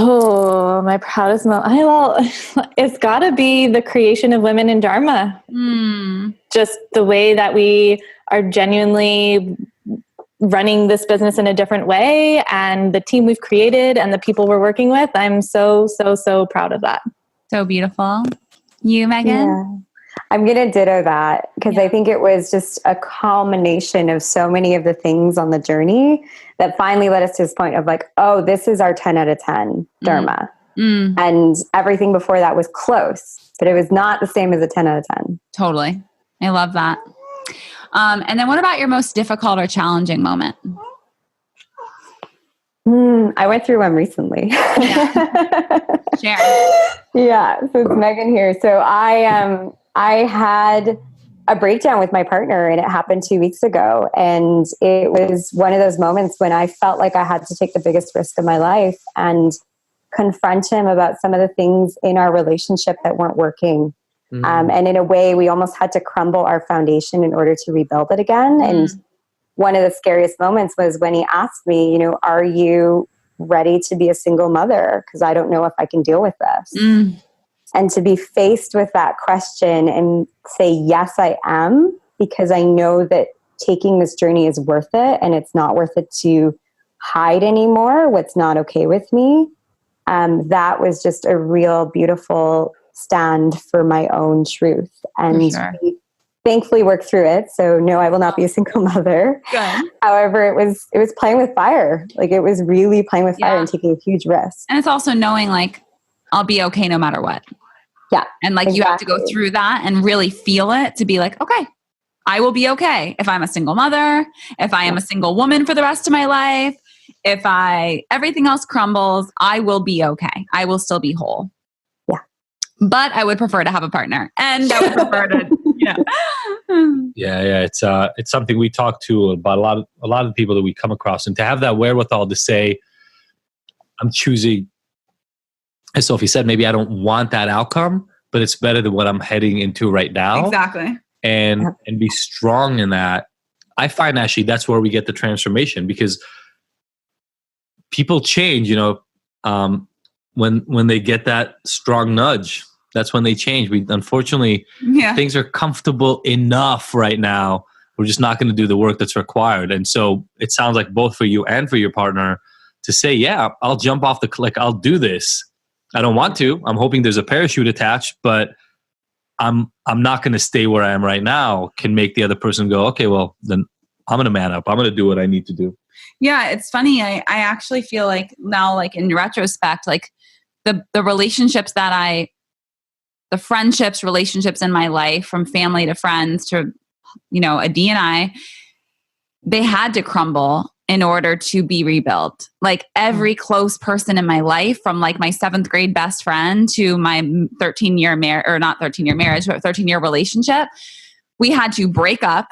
Oh, my proudest moment. It's got to be the creation of Women in Dharma. Just the way that we are genuinely running this business in a different way, and the team we've created and the people we're working with. I'm so, so, so proud of that. So beautiful. You, Megan? Yeah. I'm going to ditto that because I think it was just a culmination of so many of the things on the journey that finally led us to this point of like, oh, this is our 10 out of 10 Dharma. And everything before that was close, but it was not the same as a 10 out of 10. Totally. I love that. And then what about your most difficult or challenging moment? I went through one recently. Share. Yeah. So it's Megan here. So I had a breakdown with my partner, and it happened 2 weeks ago. And it was one of those moments when I felt like I had to take the biggest risk of my life and confront him about some of the things in our relationship that weren't working. And in a way, we almost had to crumble our foundation in order to rebuild it again. And one of the scariest moments was when he asked me, are you ready to be a single mother? Because I don't know if I can deal with this. And to be faced with that question and say, yes, I am, because I know that taking this journey is worth it, and it's not worth it to hide anymore what's not okay with me. That was just a real beautiful stand for my own truth. And we thankfully worked through it. So no, I will not be a single mother. Good. However, it was playing with fire. Like, it was really playing with fire and taking a huge risk. And it's also knowing like, I'll be okay no matter what. Yeah. And like, you have to go through that and really feel it to be like, okay, I will be okay. If I'm a single mother, if I am a single woman for the rest of my life, if everything else crumbles, I will be okay. I will still be whole. Yeah. But I would prefer to have a partner, and I would prefer to, Yeah. It's something we talk to about a lot of people that we come across, and to have that wherewithal to say, I'm choosing, as Sophie said, maybe I don't want that outcome, but it's better than what I'm heading into right now. Exactly. And be strong in that. I find actually that's where we get the transformation, because people change, when they get that strong nudge, that's when they change. Unfortunately, things are comfortable enough right now. We're just not going to do the work that's required. And so it sounds like both for you and for your partner to say, yeah, I'll jump off the cliff. I'll do this. I don't want to. I'm hoping there's a parachute attached, but I'm not going to stay where I am right now. Can make the other person go, okay, well, then I'm going to man up. I'm going to do what I need to do. Yeah, it's funny. I actually feel like now, like in retrospect, like the relationships the friendships, relationships in my life, from family to friends to, Adi and I, they had to crumble in order to be rebuilt. Like every close person in my life, from like my 7th grade best friend to my 13-year marriage, or not 13-year marriage, but 13-year relationship, we had to break up,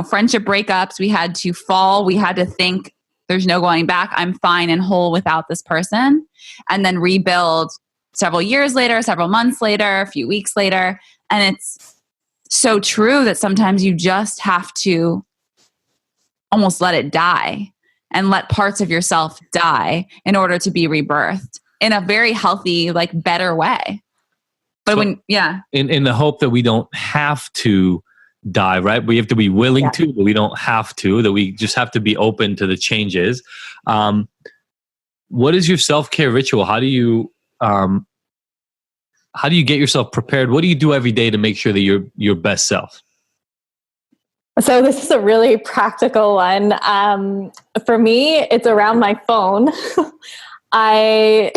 friendship breakups. We had to fall. We had to think there's no going back. I'm fine and whole without this person, and then rebuild several years later, several months later, a few weeks later. And it's so true that sometimes you just have to almost let it die and let parts of yourself die in order to be rebirthed in a very healthy, like better way. But So in the hope that we don't have to die, right? We have to be willing to, but we don't have to, that we just have to be open to the changes. What is your self-care ritual? How do you get yourself prepared? What do you do every day to make sure that you're your best self? So this is a really practical one. For me, it's around my phone. I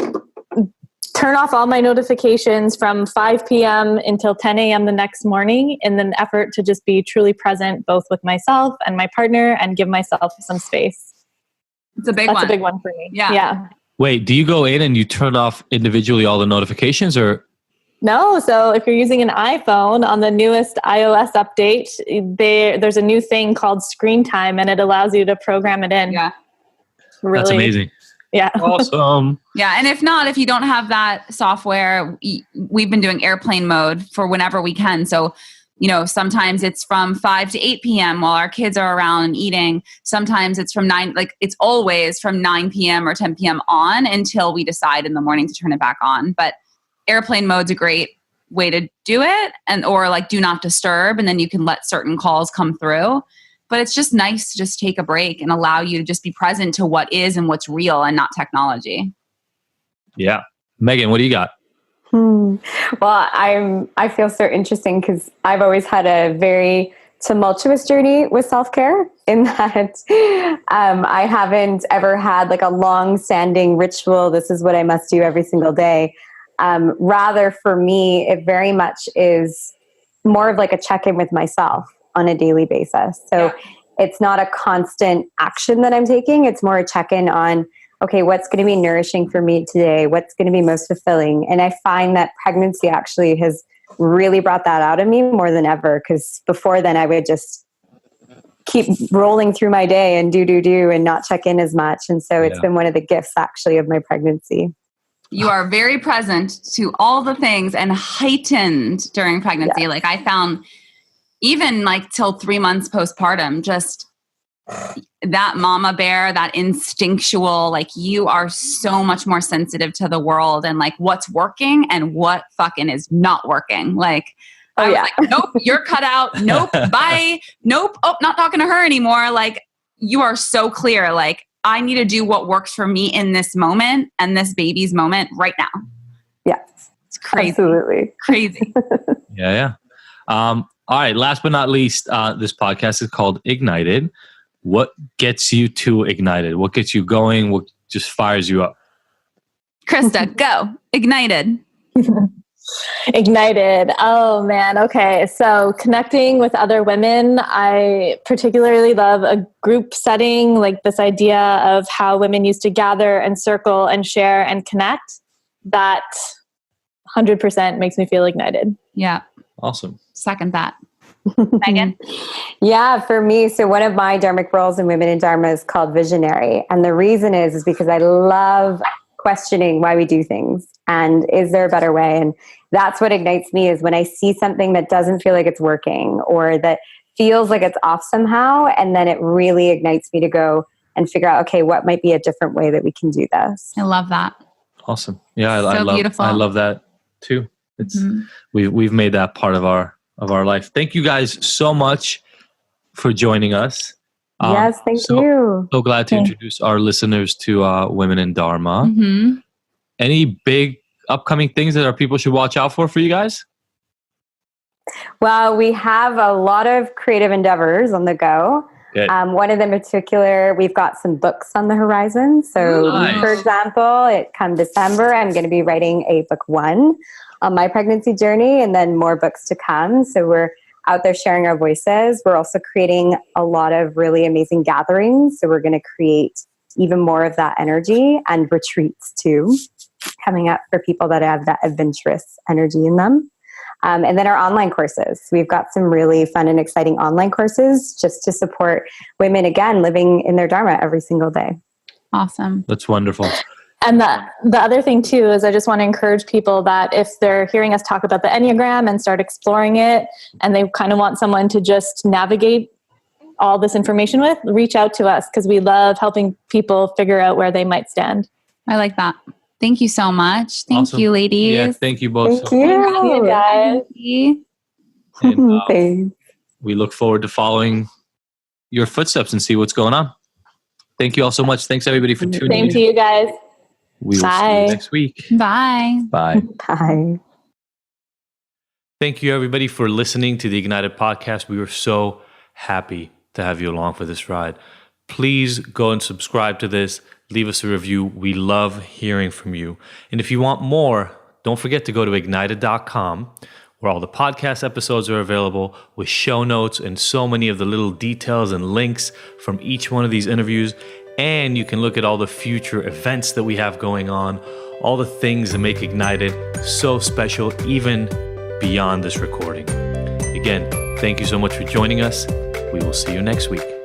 turn off all my notifications from 5 p.m. until 10 a.m. the next morning in an effort to just be truly present both with myself and my partner and give myself some space. It's a big one. That's a big one for me. Yeah. Wait, do you go in and you turn off individually all the notifications or? No. So if you're using an iPhone, on the newest iOS update, there's a new thing called screen time, and it allows you to program it in. Yeah. Really, that's amazing. Yeah. Awesome. Yeah. And if not, if you don't have that software, we've been doing airplane mode for whenever we can. So, sometimes it's from 5 to 8 p.m. while our kids are around and eating. Sometimes it's from 9, like it's always from 9 p.m. or 10 p.m. on until we decide in the morning to turn it back on. But airplane mode's a great way to do it, or like do not disturb, and then you can let certain calls come through. But it's just nice to just take a break and allow you to just be present to what is and what's real and not technology. Yeah. Megan, what do you got? Well, I feel so interesting because I've always had a very tumultuous journey with self-care in that I haven't ever had like a long-standing ritual. This is what I must do every single day. Rather, for me, it very much is more of like a check-in with myself on a daily basis. So it's not a constant action that I'm taking. It's more a check-in on, okay, what's going to be nourishing for me today? What's going to be most fulfilling? And I find that pregnancy actually has really brought that out of me more than ever. Because before then I would just keep rolling through my day and do and not check in as much. And so it's been one of the gifts actually of my pregnancy. You are very present to all the things and heightened during pregnancy. Like I found even like till 3 months postpartum, just that mama bear, that instinctual, like you are so much more sensitive to the world and like what's working and what fucking is not working. Like I was like, nope, you're cut out. Nope, bye. Nope. Oh, not talking to her anymore. Like you are so clear. Like I need to do what works for me in this moment and this baby's moment right now. Yeah. It's crazy. Absolutely. Crazy. Yeah. All right. Last but not least, this podcast is called Ignited. What gets you too ignited? What gets you going? What just fires you up? Krista, go. Ignited. Ignited. Oh man. Okay. So connecting with other women, I particularly love a group setting, like this idea of how women used to gather and circle and share and connect. That 100% makes me feel ignited. Yeah. Awesome. Second that. Megan? Yeah, for me, so one of my dharmic roles in Women in Dharma is called visionary. And the reason is because I love questioning why we do things and is there a better way? And that's what ignites me is when I see something that doesn't feel like it's working or that feels like it's off somehow. And then it really ignites me to go and figure out, okay, what might be a different way that we can do this? I love that. Awesome. Yeah, I love beautiful. I love that too. It's we've made that part of our life. Thank you guys so much for joining us. Yes, thank you. So glad to introduce our listeners to Women in Dharma. Mm-hmm. Any big upcoming things that our people should watch out for you guys? Well, we have a lot of creative endeavors on the go. One of them in particular, we've got some books on the horizon. So, for example, come December, I'm going to be writing a book 1 on my pregnancy journey and then more books to come. So we're out there sharing our voices. We're also creating a lot of really amazing gatherings. So we're going to create even more of that energy and retreats too, coming up for people that have that adventurous energy in them. And then our online courses. We've got some really fun and exciting online courses just to support women, again, living in their Dharma every single day. Awesome. That's wonderful. And the other thing too is I just want to encourage people that if they're hearing us talk about the Enneagram and start exploring it, and they kind of want someone to just navigate all this information with, reach out to us, because we love helping people figure out where they might stand. I like that. Thank you so much. Thank you, ladies. Yeah, thank you both. Thank you. Guys. And, Thanks. we look forward to following your footsteps and see what's going on. Thank you all so much. Thanks everybody for tuning Same in. to you guys. We will see Bye. you next week. Bye. Bye. Bye. Thank you everybody for listening to the Ignited podcast. We were so happy to have you along for this ride. Please go and subscribe to this. Leave us a review. We love hearing from you. And if you want more, don't forget to go to ignited.com, where all the podcast episodes are available with show notes and so many of the little details and links from each one of these interviews. And you can look at all the future events that we have going on, all the things that make Ignited so special, even beyond this recording. Again, thank you so much for joining us. We will see you next week.